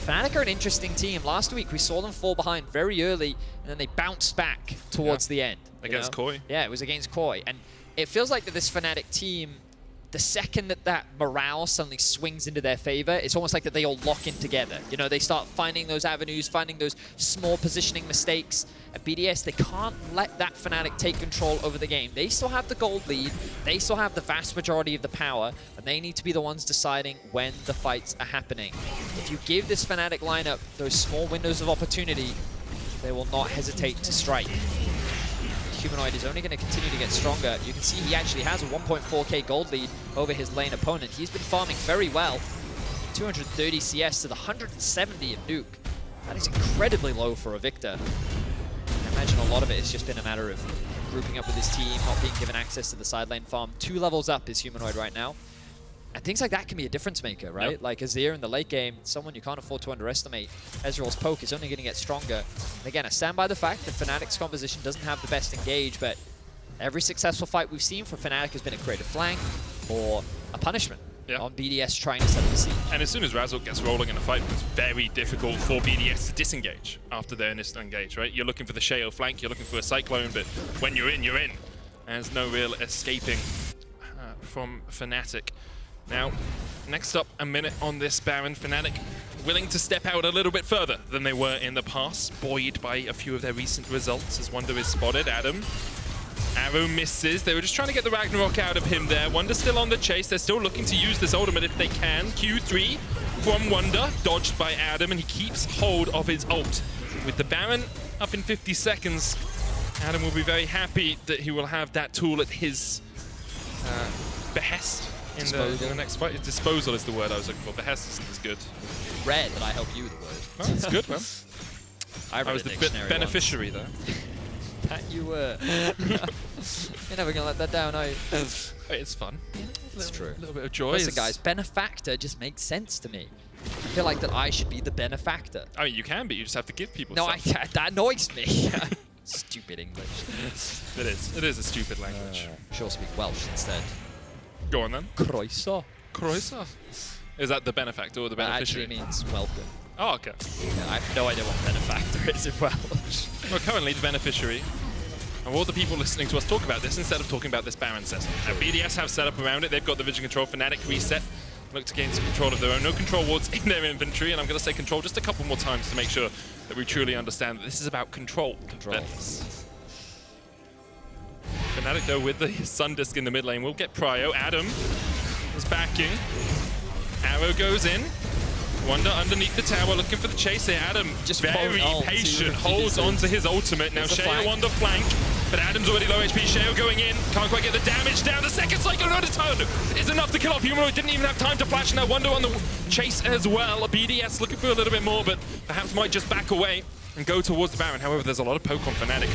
Fnatic are an interesting team. Last week we saw them fall behind very early, and then they bounced back towards the end. Against Koi. Yeah, it was against Koi. And it feels like that this Fnatic team, the second that morale suddenly swings into their favor, it's almost like that they all lock in together. You know, they start finding those avenues, finding those small positioning mistakes. At BDS, they can't let that Fnatic take control over the game. They still have the gold lead, they still have the vast majority of the power, and they need to be the ones deciding when the fights are happening. If you give this Fnatic lineup those small windows of opportunity, they will not hesitate to strike. Humanoid is only going to continue to get stronger. You can see he actually has a 1.4k gold lead over his lane opponent. He's been farming very well. 230 CS to the 170 of Nuke. That is incredibly low for a Viktor. I imagine a lot of it has just been a matter of grouping up with his team, not being given access to the side lane farm. 2 levels up is Humanoid right now. And things like that can be a difference maker, right? Yep. Like Azir in the late game, someone you can't afford to underestimate. Ezreal's poke is only going to get stronger. And again, I stand by the fact that Fnatic's composition doesn't have the best engage, but every successful fight we've seen for Fnatic has been a creative flank or a punishment on BDS trying to set up the scene. And as soon as Razork gets rolling in a fight, it's very difficult for BDS to disengage after their initial engage, right? You're looking for the Sheo flank, you're looking for a Cyclone, but when you're in, you're in. And there's no real escaping from Fnatic. Now, next up, a minute on this Baron. Fnatic willing to step out a little bit further than they were in the past, buoyed by a few of their recent results as Wunder is spotted. Adam. Arrow misses. They were just trying to get the Ragnarok out of him there. Wunder still on the chase. They're still looking to use this ultimate if they can. Q3 from Wunder, dodged by Adam, and he keeps hold of his ult. With the Baron up in 50 seconds, Adam will be very happy that he will have that tool at his behest. In the next fight. Disposal is the word I was looking for. Behest isn't as good. Rare that I help you with the word. Oh, that's good, man. I was the beneficiary there. That you were. You're never going to let that down, are you? It's fun. It's true. A little bit of joy. Listen, guys, benefactor just makes sense to me. I feel like that I should be the benefactor. I mean, you can, but you just have to give people stuff. No, that annoys me. Stupid English. It is. It is a stupid language. Sure, speak Welsh instead. Go on then. Croeso. Croeso. Is that the benefactor or the beneficiary? That actually means welcome. Oh, okay. Yeah, I have no idea what benefactor is in Welsh. Well, currently the beneficiary. And all the people listening to us talk about this instead of talking about this Baron set. Now, BDS have set up around it. They've got the vision control. Fnatic reset. Look to gain some control of their own. No control wards in their inventory. And I'm going to say control just a couple more times to make sure that we truly understand that this is about control. Fnatic, though, with the Sun Disc in the mid lane, will get prio. Adam is backing. Arrow goes in. Wunder underneath the tower, looking for the chase here. Adam, just very patient, holds onto his ultimate. Now Sheo on the flank, but Adam's already low HP. Sheo going in, can't quite get the damage down. The second Cyclone on a ton is enough to kill off Humanoid. Didn't even have time to flash. Now Wunder on the chase as well. BDS looking for a little bit more, but perhaps might just back away and go towards the Baron. However, there's a lot of poke on Fnatic.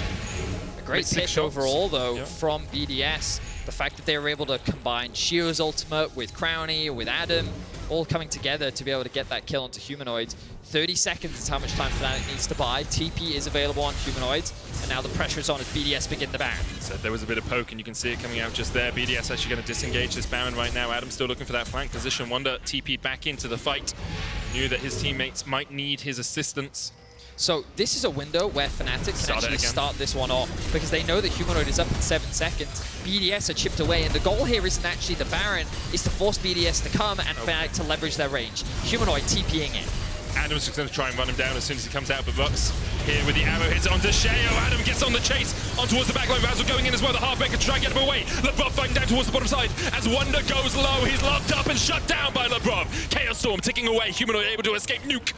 Great pick overall, though, from BDS. The fact that they were able to combine Sheo's ultimate with Crownie, with Adam, all coming together to be able to get that kill onto Humanoids. 30 seconds is how much time Fnatic needs to buy. TP is available on Humanoids, and now the pressure is on as BDS begin the Baron. So there was a bit of poke, and you can see it coming out just there. BDS actually going to disengage this Baron right now. Adam's still looking for that flank position. Wunder TP'd back into the fight. Knew that his teammates might need his assistance. So this is a window where Fnatic can actually start this one off because they know that Humanoid is up in 7 seconds. BDS are chipped away, and the goal here isn't actually the Baron, it's to force BDS to come and Fnatic to leverage their range. Humanoid TPing in. Adam's just going to try and run him down as soon as he comes out, but rhuckz here with the arrow hits onto Sheo. Adam gets on the chase, on towards the backline. Razork going in as well. The Heartbreaker to try and get him away. Labrov fighting down towards the bottom side as Wunder goes low. He's locked up and shut down by Labrov. Chaos Storm ticking away. Humanoid able to escape nuke.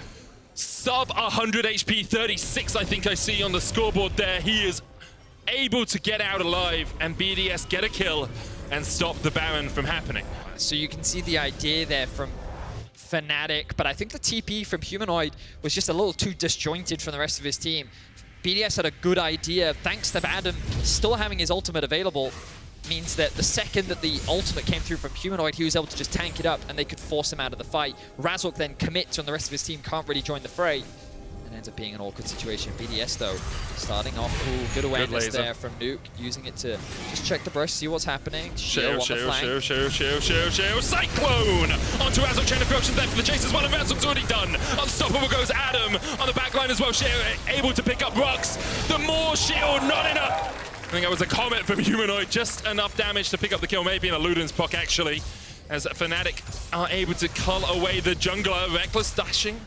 Sub 100 HP, 36 I think I see on the scoreboard there. He is able to get out alive and BDS get a kill and stop the Baron from happening. So you can see the idea there from Fnatic, but I think the TP from Humanoid was just a little too disjointed from the rest of his team. BDS had a good idea, thanks to Adam still having his ultimate available, means that the second that the ultimate came through from Humanoid, he was able to just tank it up and they could force him out of the fight. Razork then commits and the rest of his team can't really join the fray. And ends up being an awkward situation. BDS though, starting off, good awareness there from Nuke, using it to just check the brush, see what's happening. Sheo, Sheo, Cyclone! Onto Razork, chain of corruption there for the chase as well, and Razork's already done. Unstoppable goes Adam on the back line as well. Sheo able to pick up rhuckz. The more shield, not enough. I think that was a comment from Humanoid, just enough damage to pick up the kill, maybe in a Luden's proc actually, as Fnatic are able to cull away the jungler. Rekkles dashing,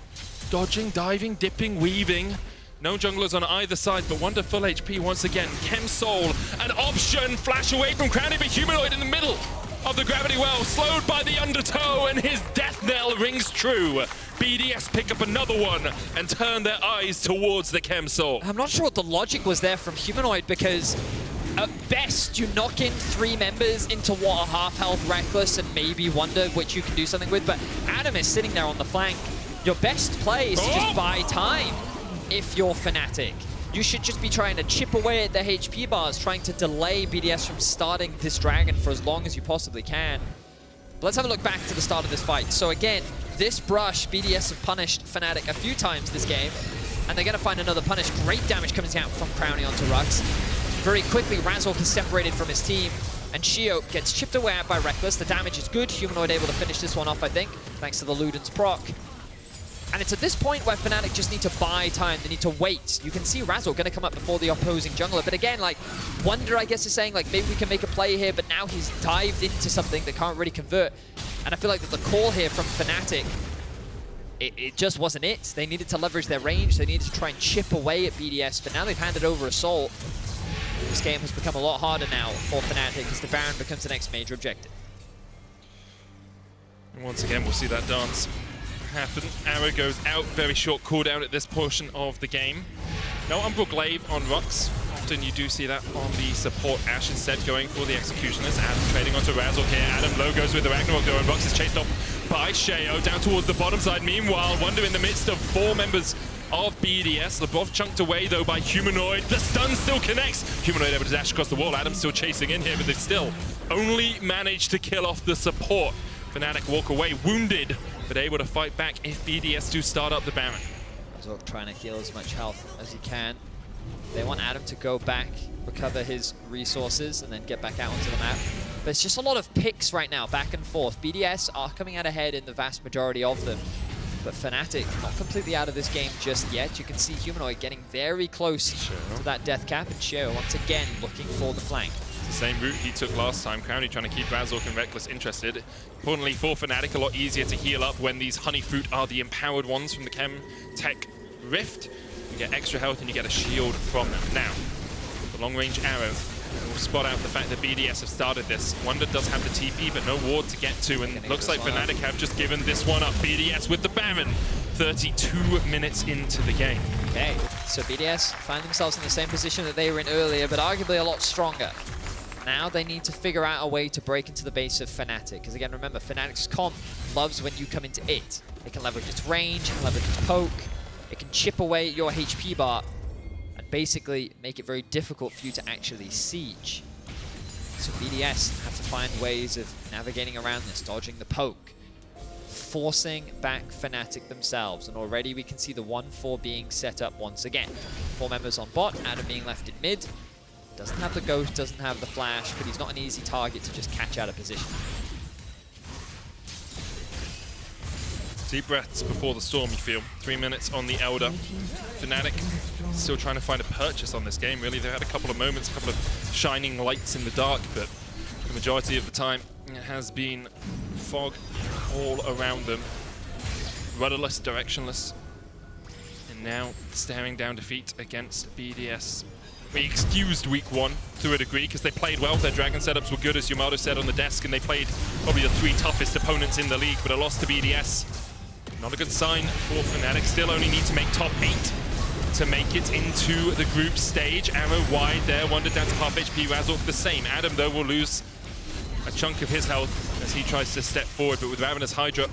dodging, diving, dipping, weaving. No junglers on either side, but Wunder full HP once again. Chem Soul, an option, flash away from Crownie, but Humanoid in the middle of the gravity well, slowed by the undertow, and his death knell rings true. BDS pick up another one and turn their eyes towards the Chem Soul. I'm not sure what the logic was there from Humanoid, because at best you knock in 3 members into what, a half health Rekkles and maybe Wunder, which you can do something with, but Adam is sitting there on the flank. Your best play is to just buy time if you're Fnatic. You should just be trying to chip away at the HP bars, trying to delay BDS from starting this dragon for as long as you possibly can. But let's have a look back to the start of this fight. So again, this brush, BDS have punished Fnatic a few times this game, and they're going to find another punish. Great damage coming out from Crownie onto rhuckz. Very quickly, Razork is separated from his team, and Sheo gets chipped away at by Rekkles. The damage is good. Humanoid able to finish this one off, I think, thanks to the Luden's proc. And it's at this point where Fnatic just need to buy time. They need to wait. You can see Razork going to come up before the opposing jungler. But again, like, Wunder, I guess, is saying, like, maybe we can make a play here, but now he's dived into something that can't really convert. And I feel like that the call here from Fnatic, it just wasn't it. They needed to leverage their range. They needed to try and chip away at BDS, but now they've handed over Assault. This game has become a lot harder now for Fnatic as the Baron becomes the next major objective. And once again, we'll see that dance happen. Arrow goes out, very short cooldown at this portion of the game. No Umbral Glaive on rhuckz. Often you do see that on the support Ashe, instead going for the Executioners. Adam trading onto Razork here. Adam low goes with the Ragnarok though, and rhuckz is chased off by Sheo down towards the bottom side. Meanwhile, Wunder in the midst of 4 members of BDS. Labrov chunked away though by Humanoid. The stun still connects. Humanoid able to dash across the wall. Adam still chasing in here, but they still only managed to kill off the support. Fnatic walk away wounded, but able to fight back if BDS do start up the Baron. Razork trying to heal as much health as he can. They want Adam to go back, recover his resources, and then get back out onto the map. But it's just a lot of picks right now, back and forth. BDS are coming out ahead in the vast majority of them. But Fnatic not completely out of this game just yet. You can see Humanoid getting very close to that death cap, and Sheo once again looking for the flank. The same route he took last time. Crownie trying to keep Razork and Rekkles interested. Importantly for Fnatic, a lot easier to heal up when these honey fruit are the empowered ones from the Chem Tech Rift. You get extra health and you get a shield from them. Now, the long range arrow will spot out the fact that BDS have started this. Wunder does have the TP, but no ward to get to, and looks like Fnatic have just given this one up. BDS with the Baron, 32 minutes into the game. Okay, so BDS find themselves in the same position that they were in earlier, but arguably a lot stronger. Now they need to figure out a way to break into the base of Fnatic, because again, remember, Fnatic's comp loves when you come into it. It can leverage its range, it can leverage its poke, it can chip away at your HP bar, and basically make it very difficult for you to actually siege. So BDS have to find ways of navigating around this, dodging the poke, forcing back Fnatic themselves, and already we can see the 1-4 being set up once again. 4 members on bot, Adam being left in mid. Doesn't have the ghost, doesn't have the flash, but he's not an easy target to just catch out of position. Deep breaths before the storm, you feel. 3 minutes on the Elder. Fnatic still trying to find a purchase on this game, really. They've had a couple of moments, a couple of shining lights in the dark, but the majority of the time it has been fog all around them. Rudderless, directionless. In Now staring down defeat against BDS. We excused week 1 to a degree because they played well. Their dragon setups were good, as Yamato said on the desk, and they played probably the 3 toughest opponents in the league, but a loss to BDS. Not a good sign for Fnatic. Still only need to make top 8 to make it into the group stage. Arrow wide there, Wunder down to half HP, Razork the same. Adam, though, will lose a chunk of his health as he tries to step forward, but with Ravenous Hydra,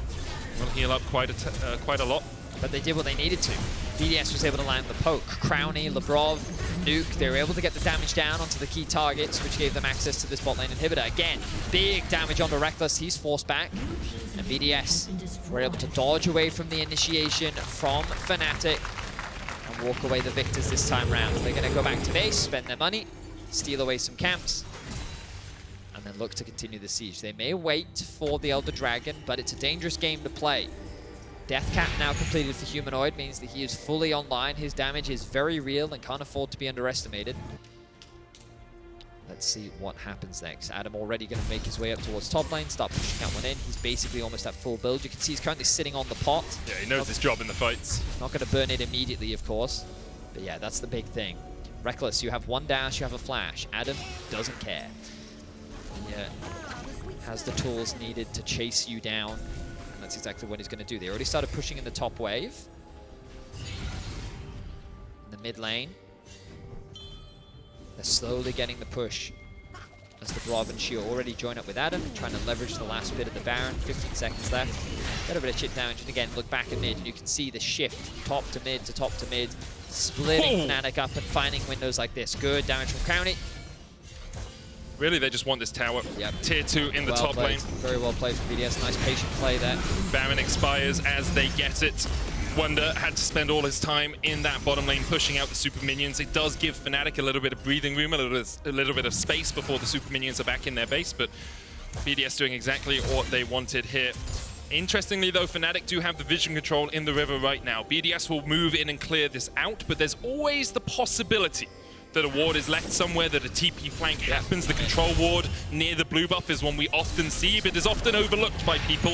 will heal up quite a lot. But they did what they needed to. BDS was able to land the poke. Crownie, Labrov, Nuke, they were able to get the damage down onto the key targets, which gave them access to this bot lane inhibitor. Again, big damage onto Rekkles, he's forced back. And BDS were able to dodge away from the initiation from Fnatic and walk away the victors this time round. They're going to go back to base, spend their money, steal away some camps, and then look to continue the siege. They may wait for the Elder Dragon, but it's a dangerous game to play. Death cap now completed for Humanoid means that he is fully online. His damage is very real and can't afford to be underestimated. Let's see what happens next. Adam already going to make his way up towards top lane, start pushing that one in. He's basically almost at full build. You can see he's currently sitting on the pot. Yeah, he knows his job in the fights. Not going to burn it immediately, of course. But yeah, that's the big thing. Rekkles, you have 1 dash, you have a flash. Adam doesn't care. Yeah, has the tools needed to chase you down. That's exactly what he's going to do. They already started pushing in the top wave. In the mid lane. They're slowly getting the push as the Labrov and Sheo already join up with Adam, trying to leverage the last bit of the Baron. 15 seconds left. Got a bit of chip damage, and again, look back at mid, and you can see the shift, top to mid to top to mid, splitting Fnatic up and finding windows like this. Good damage from Crownie. Really, they just want this tower. Yep. Tier 2 in the Well top played. lane. Very well played from BDS. Nice patient play there. Baron expires as they get it. Wunder had to spend all his time in that bottom lane pushing out the super minions. It does give Fnatic a little bit of breathing room, a little bit of space before the super minions are back in their base, but BDS doing exactly what they wanted here. Interestingly though, Fnatic do have the vision control in the river right now. BDS will move in and clear this out, but there's always the possibility that a ward is left somewhere, that a TP flank happens. The control ward near the blue buff is one we often see, but is often overlooked by people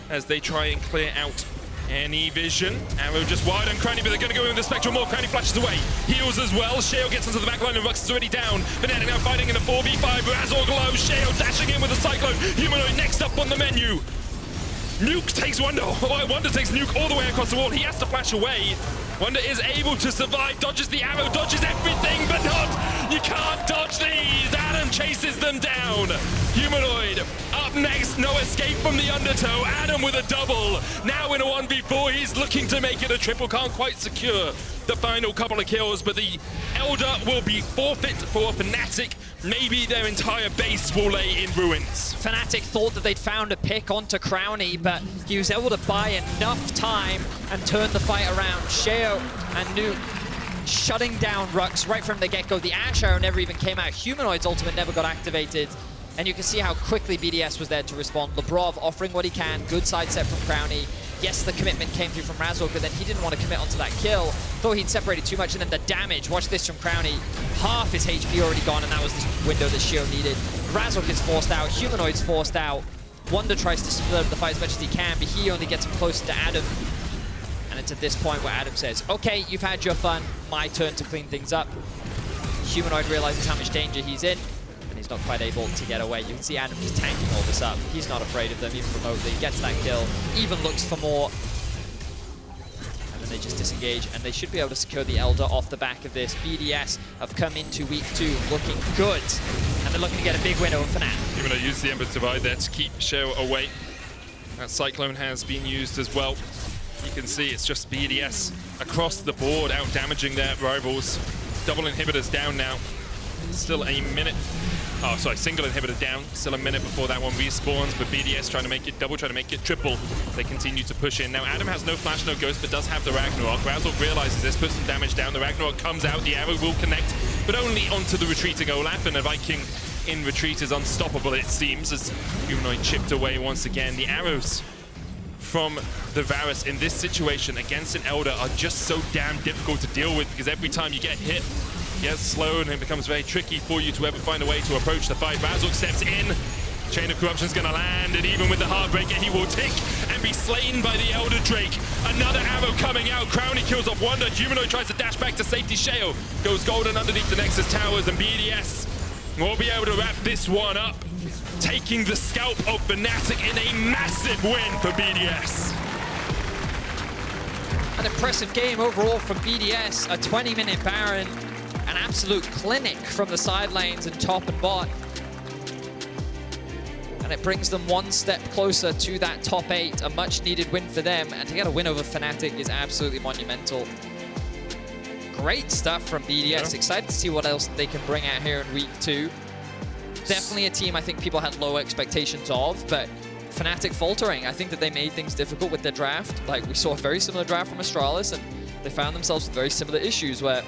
as they try and clear out any vision. Arrow just wide on Crownie, but they're going to go in with the Spectral more. Crownie flashes away, heals as well. Sheo gets into the back line and rhuckz is already down. Fnatic now fighting in a 4v5. Razork low, Sheo dashing in with a Cyclone. Humanoid next up on the menu. Nuke takes Wunder. Oh, Wunder takes Nuke all the way across the wall. He has to flash away. Wunder is able to survive, dodges the arrow, dodges everything, but not! You can't dodge these! Adam chases them down! Humanoid up next, no escape from the undertow. Adam with a double. Now in a 1v4, he's looking to make it a triple. Can't quite secure the final couple of kills, but the Elder will be forfeit for Fnatic. Maybe their entire base will lay in ruins. Fnatic thought that they'd found a pick onto Crownie, but he was able to buy enough time and turn the fight around. Sheo and Nuke shutting down rhuckz right from the get-go. The Ashe arrow never even came out. Humanoid's ultimate never got activated. And you can see how quickly BDS was there to respond. Labrov offering what he can. Good side set from Crownie. Yes, the commitment came through from Razork, but then he didn't want to commit onto that kill. Thought he'd separated too much, and then the damage. Watch this from Crownie. Half his HP already gone, and that was the window that Sheo needed. Razork is forced out. Humanoid's forced out. Wunder tries to split up the fight as much as he can, but he only gets him closer to Adam. And it's at this point where Adam says, okay, you've had your fun. My turn to clean things up. Humanoid realizes how much danger he's in, and he's not quite able to get away. You can see Adam just tanking all this up. He's not afraid of them, even remotely. Gets that kill, even looks for more. And then they just disengage, and they should be able to secure the Elder off the back of this. BDS have come into week 2 looking good, and they're looking to get a big win over Fnatic. Even though use the Ember Divide there to keep Sheo away. That Cyclone has been used as well. You can see it's just BDS across the board out damaging their rivals. Double inhibitors down now. Still a minute. Oh, sorry, single inhibitor down. Still a minute before that one respawns, but BDS trying to make it double, trying to make it triple. They continue to push in. Now, Adam has no flash, no ghost, but does have the Ragnarok. Razork realizes this, puts some damage down. The Ragnarok comes out, the arrow will connect, but only onto the retreating Olaf, and a Viking in retreat is unstoppable, it seems, as Humanoid chipped away once again. The arrows from the Varus in this situation against an Elder are just so damn difficult to deal with, because every time you get hit, gets slow, and it becomes very tricky for you to ever find a way to approach the fight. Razork steps in. Chain of Corruption's gonna land, and even with the Heartbreaker, he will tick can be slain by the Elder Drake. Another arrow coming out. Crownie kills off Wunder. Humanoid tries to dash back to safety. Sheo goes golden underneath the Nexus towers, and BDS will be able to wrap this one up, taking the scalp of Fnatic in a massive win for BDS. An impressive game overall from BDS, a 20-minute Baron, an absolute clinic from the side lanes and top and bot. And it brings them one step closer to that top 8, a much-needed win for them. And to get a win over Fnatic is absolutely monumental. Great stuff from BDS. Yeah. Excited to see what else they can bring out here in week 2. Definitely a team I think people had low expectations of, but Fnatic faltering. I think that they made things difficult with their draft. Like, we saw a very similar draft from Astralis, and they found themselves with very similar issues where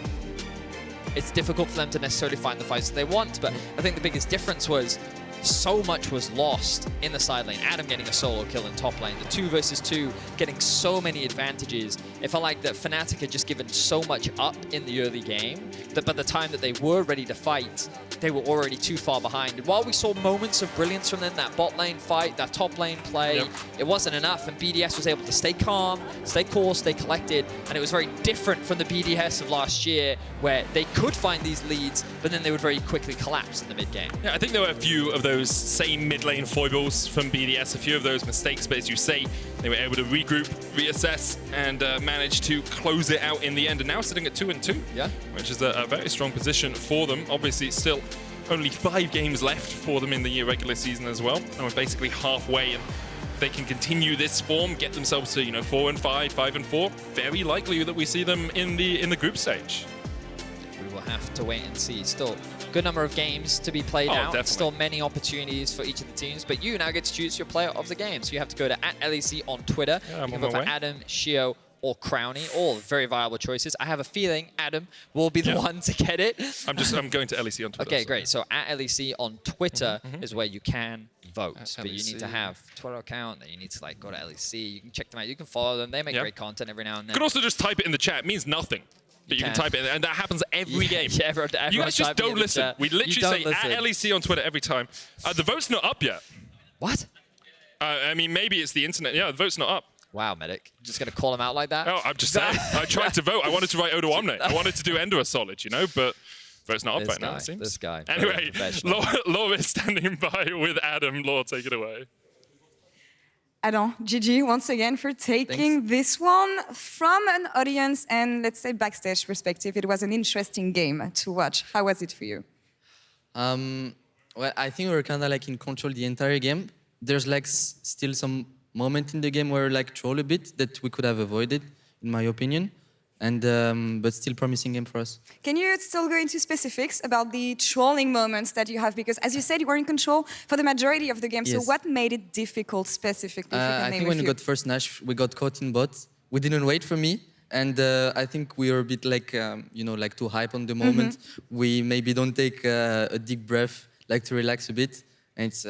it's difficult for them to necessarily find the fights that they want. But I think the biggest difference was so much was lost in the side lane. Adam getting a solo kill in top lane. The 2 versus 2 getting so many advantages. It felt like that Fnatic had just given so much up in the early game that by the time that they were ready to fight, they were already too far behind. And while we saw moments of brilliance from them, that bot lane fight, that top lane play, it wasn't enough. And BDS was able to stay calm, stay cool, stay collected. And it was very different from the BDS of last year, where they could find these leads, but then they would very quickly collapse in the mid game. Yeah, I think there were a few of those same mid lane foibles from BDS, a few of those mistakes, but as you say, they were able to regroup, reassess, and manage to close it out in the end. And now sitting at 2-2, which is a very strong position for them. Obviously, it's still only 5 games left for them in the regular season as well, and we're basically halfway. And they can continue this form, get themselves to 4-5, 5-4. Very likely that we see them in the group stage. We will have to wait and see. Still, good number of games to be played out. Definitely. Still many opportunities for each of the teams, but you now get to choose your player of the game. So you have to go to @LEC on Twitter. Yeah, you can vote for Adam, Sheo, or Crownie. All very viable choices. I have a feeling Adam will be the one to get it. I'm going to LEC on Twitter. Okay, great. So @LEC on Twitter is where you can vote, but you need to have a Twitter account. Then you need to go to LEC. You can check them out. You can follow them. They make great content every now and then. You can also just type it in the chat. It means nothing. But you can type it in, and that happens every game. Everyone you guys just don't listen. We literally say @LEC on Twitter every time. The vote's not up yet. What? I mean, maybe it's the internet. Yeah, the vote's not up. Wow, Medic. Just going to call him out like that? Oh, I'm just saying. I tried to vote. I wanted to write Odo Omne. I wanted to do Ender a solid, but vote's not up right now, it seems. This guy. Anyway, Laure is standing by with Adam. Laure, take it away. Adam, GG once again for taking this one from an audience and, let's say, backstage perspective. It was an interesting game to watch. How was it for you? Well, I think we were kind of in control the entire game. There's still some moment in the game where troll a bit that we could have avoided, in my opinion. And but still promising game for us. Can you still go into specifics about the trolling moments that you have? Because as you said, you were in control for the majority of the game. Yes. So what made it difficult specifically? I think when we got first Nash, we got caught in bot. We didn't wait for me. And I think we were a bit too hype on the moment. We maybe don't take a deep breath, to relax a bit. And it's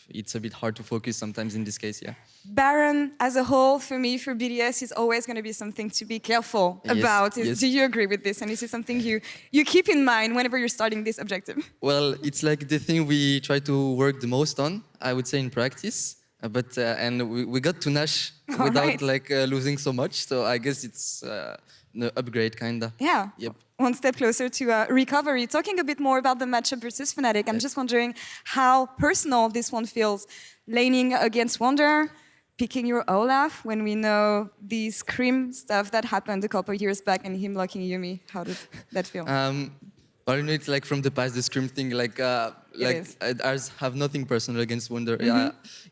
it's a bit hard to focus sometimes in this case, Baron, as a whole, for me, for BDS, is always going to be something to be careful about. Yes. Do you agree with this? And is it something you keep in mind whenever you're starting this objective? Well, it's the thing we try to work the most on, I would say, in practice. But and we got to Nash without losing so much. So I guess it's an upgrade, kind of. Yeah. Yep. One step closer to recovery. Talking a bit more about the matchup versus Fnatic, I'm just wondering how personal this one feels. Laning against Wunder, picking your Olaf when we know the Scream stuff that happened a couple of years back and him locking Yuumi. How does that feel? Well, it's from the past, the Scream thing. I have nothing personal against Wunder.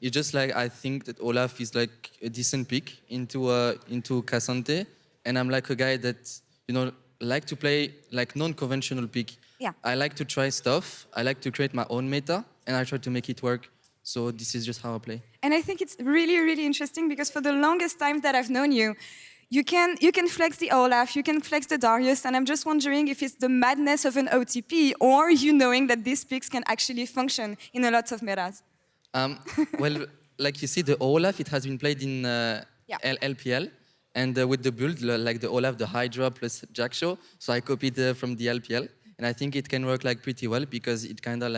It's just I think that Olaf is a decent pick into Cassante, and I'm a guy that like to play non-conventional pick. Yeah. I like to try stuff. I like to create my own meta, and I try to make it work. So this is just how I play. And I think it's really, really interesting because for the longest time that I've known you, you can flex the Olaf, you can flex the Darius, and I'm just wondering if it's the madness of an OTP or you knowing that these picks can actually function in a lot of metas. Well, like you see, the Olaf, it has been played in LPL. And with the build, the Olaf, the Hydra plus Jack-Show, so I copied from the LPL. And I think it can work pretty well because it kind of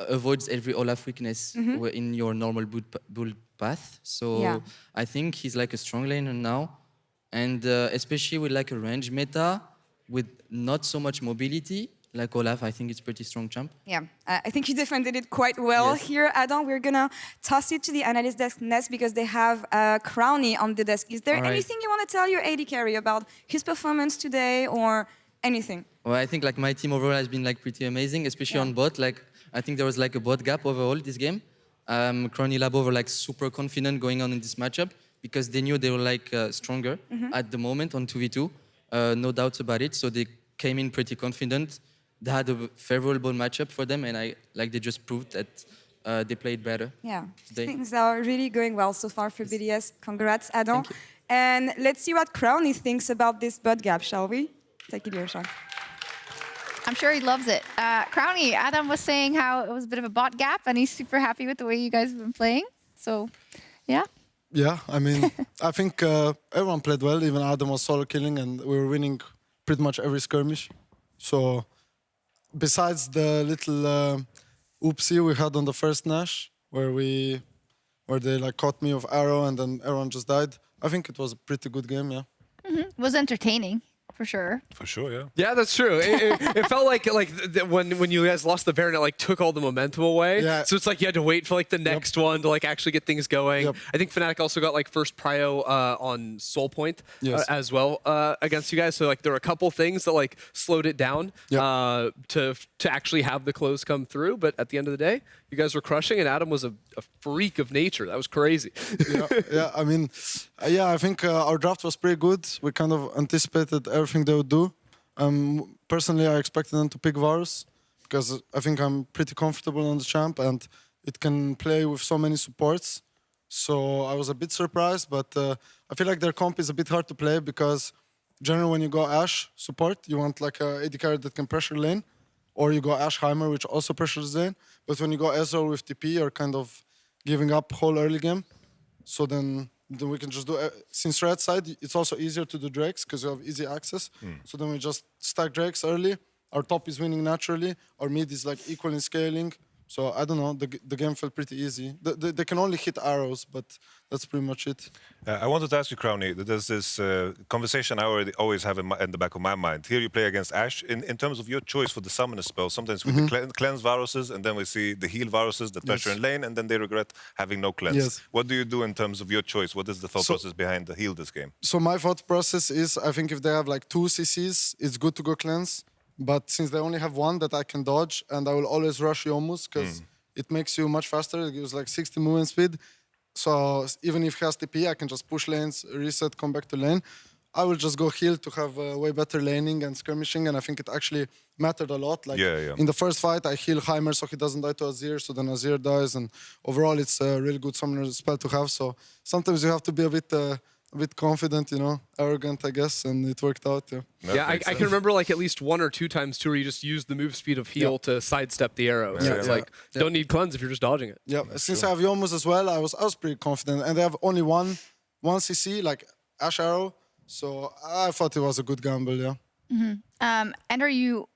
avoids every Olaf weakness in your normal build path. So I think he's like a strong laner now. And especially with like a range meta with not so much mobility, like Olaf, I think it's pretty strong champ. Yeah, I think you defended it quite well here, Adam. We're gonna toss it to the analyst desk next because they have Crownie on the desk. Is there anything you want to tell your AD carry about his performance today or anything? Well, I think like my team overall has been like pretty amazing, especially on bot. Like I think there was like a bot gap overall this game. Crownie Labrov were like super confident going on in this matchup because they knew they were like stronger at the moment on 2v2. No doubts about it. So they came in pretty confident. They had a favorable matchup for them, and they just proved that they played better. Yeah, today. Things are really going well so far for BDS. Congrats, Adam. And let's see what Crownie thinks about this bot gap, shall we? Take it here, Sjokz. I'm sure he loves it. Crownie, Adam was saying how it was a bit of a bot gap, and he's super happy with the way you guys have been playing. So, yeah. Yeah, I mean, I think everyone played well. Even Adam was solo killing, and we were winning pretty much every skirmish. So, besides the little oopsie we had on the first Nash, where they like caught me with arrow and then everyone just died, I think it was a pretty good game. Yeah. It was entertaining. For sure. For sure, yeah. Yeah, that's true. It felt like when you guys lost the Baron, it like took all the momentum away. Yeah. So it's like you had to wait for like the next one to like actually get things going. Yep. I think Fnatic also got like first prio on Soul Point as well against you guys. So like there were a couple things that like slowed it down to actually have the close come through. But at the end of the day, you guys were crushing, and Adam was a freak of nature. That was crazy. Yeah. I mean, I think our draft was pretty good. We kind of anticipated everything they would do. Personally, I expected them to pick Varus because I think I'm pretty comfortable on the champ and it can play with so many supports. So I was a bit surprised, but I feel like their comp is a bit hard to play because generally when you go Ashe support, you want like a AD carry that can pressure lane, or you go Ashe Heimer, which also pressures lane. But when you go Ezreal with TP, you're kind of giving up whole early game. So then we can just do, since red side, it's also easier to do Drakes because you have easy access. So then we just stack Drakes early. Our top is winning naturally. Our mid is like equal in scaling. So I don't know, the game felt pretty easy. They can only hit arrows, but that's pretty much it. I wanted to ask you, Crownie, there's this conversation I always have in the back of my mind. Here you play against Ashe. In terms of your choice for the summoner spell, sometimes we cleanse Varuses, and then we see the heal Varuses that pressure in lane, and then they regret having no cleanse. What do you do in terms of your choice? What is the thought process behind the heal this game? So my thought process is, I think if they have like 2 CCs, it's good to go cleanse. But since they only have 1 that I can dodge, and I will always rush Yomus because it makes you much faster. It gives like 60 movement speed. So even if he has TP, I can just push lanes, reset, come back to lane. I will just go heal to have way better laning and skirmishing, and I think it actually mattered a lot. Like in the first fight, I heal Heimer so he doesn't die to Azir, so then Azir dies, and overall it's a really good summoner spell to have. So sometimes you have to be a bit confident, you know, arrogant, I guess, and it worked out. Yeah, I can remember like at least 1 or 2 times too where you just used the move speed of heal to sidestep the arrow. So it's like don't need cleanse if you're just dodging it. Yeah, since I have Yomus as well, I was pretty confident, and they have only one CC, like Ashe arrow. So I thought it was a good gamble. Yeah. And are you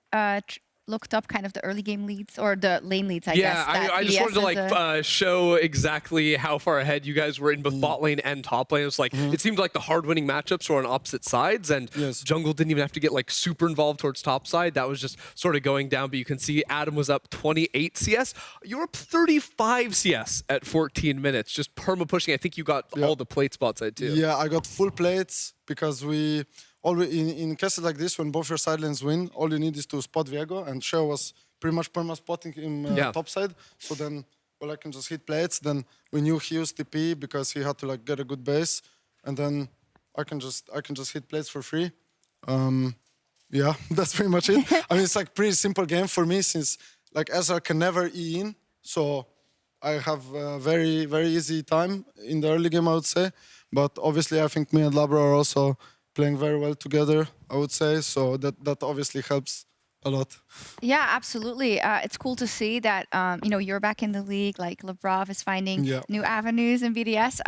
looked up kind of the early game leads or the lane leads, I guess? Yeah, I just wanted to like show exactly how far ahead you guys were in both bot lane and top lane. It was like it seemed like the hard winning matchups were on opposite sides, and jungle didn't even have to get like super involved towards top side. That was just sort of going down. But you can see Adam was up 28 CS. You were up 35 CS at 14 minutes, just perma pushing. I think you got all the plate spots side too. Yeah, I got full plates because we. In cases like this, when both your side lanes win, all you need is to spot Viego, and Sheo was pretty much perma-spotting him top side. So then, well, I can just hit plates. Then we knew he used TP because he had to like get a good base, and then I can just hit plates for free. Yeah, that's pretty much it. I mean, it's like pretty simple game for me since like Ezreal can never E in, so I have a very easy time in the early game, I would say. But obviously, I think me and Laure are also playing very well together, I would say. So that obviously helps a lot. Yeah, absolutely. It's cool to see that you're back in the league. Like Labrov is finding new avenues in BDS.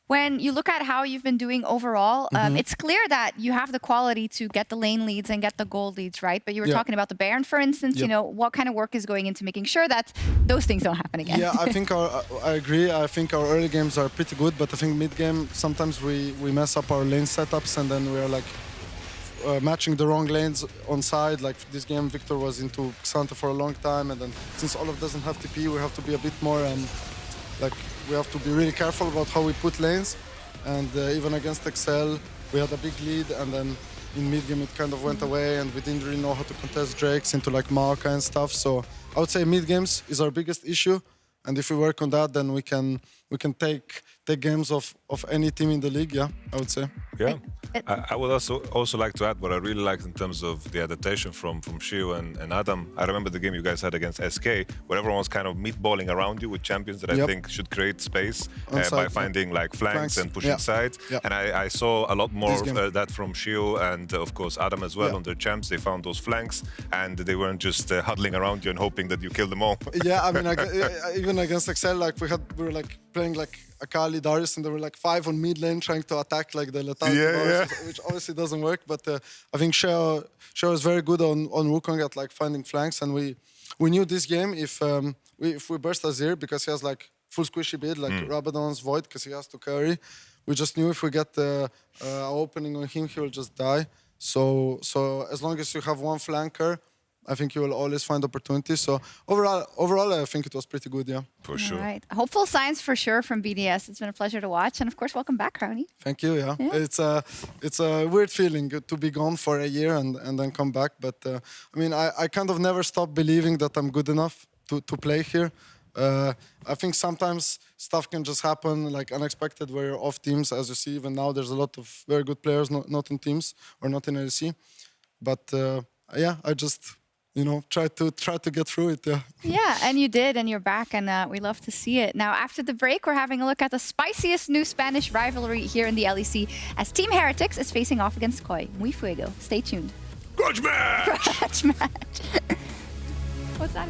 When you look at how you've been doing overall, it's clear that you have the quality to get the lane leads and get the gold leads, right? But you were talking about the Baron, for instance. What kind of work is going into making sure that those things don't happen again? Yeah, I think I agree. I think our early games are pretty good, but I think mid game sometimes we mess up our lane setups and then we're like matching the wrong lanes on side. Like this game, Viktor was into Xanta for a long time, and then since Olaf doesn't have TP, we have to be a bit more we have to be really careful about how we put lanes. And even against Excel, we had a big lead, and then in mid game it kind of went away, and we didn't really know how to contest Drakes into like Maoka and stuff. So I would say mid games is our biggest issue, and if we work on that, then we can take games of any team in the league. Yeah, I would say. Yeah, I would also like to add what I really liked in terms of the adaptation from Sheo and Adam. I remember the game you guys had against SK, where everyone was kind of meatballing around you with champions that I think should create space by finding like flanks and pushing sides. And I saw a lot more of that from Sheo and of course Adam as well on their champs. They found those flanks and they weren't just huddling around you and hoping that you kill them all. Yeah, I mean, even against Excel, like we were like playing like Akali, Darius, and there were like 5 on mid lane trying to attack like the Lethality, which obviously doesn't work. But I think Sheo is very good on Wukong at like finding flanks, and we knew this game if we burst Azir because he has like full squishy build like Rabadon's Void because he has to carry. We just knew if we get the opening on him, he will just die. So as long as you have one flanker, I think you will always find opportunities. So overall, I think it was pretty good, yeah. For sure. All right. Hopeful signs for sure from BDS. It's been a pleasure to watch. And of course, welcome back, Crownie. Thank you, yeah. It's a weird feeling to be gone for a year and then come back. But I mean, I kind of never stopped believing that I'm good enough to play here. I think sometimes stuff can just happen like unexpected where you're off teams. As you see, even now, there's a lot of very good players not in teams or not in LEC. But yeah, I just... try to get through it, yeah. Yeah, and you did, and you're back, and we love to see it. Now, after the break, we're having a look at the spiciest new Spanish rivalry here in the LEC as Team Heretics is facing off against Koi. Muy Fuego. Stay tuned. Grudge match! Grudge match. What's that?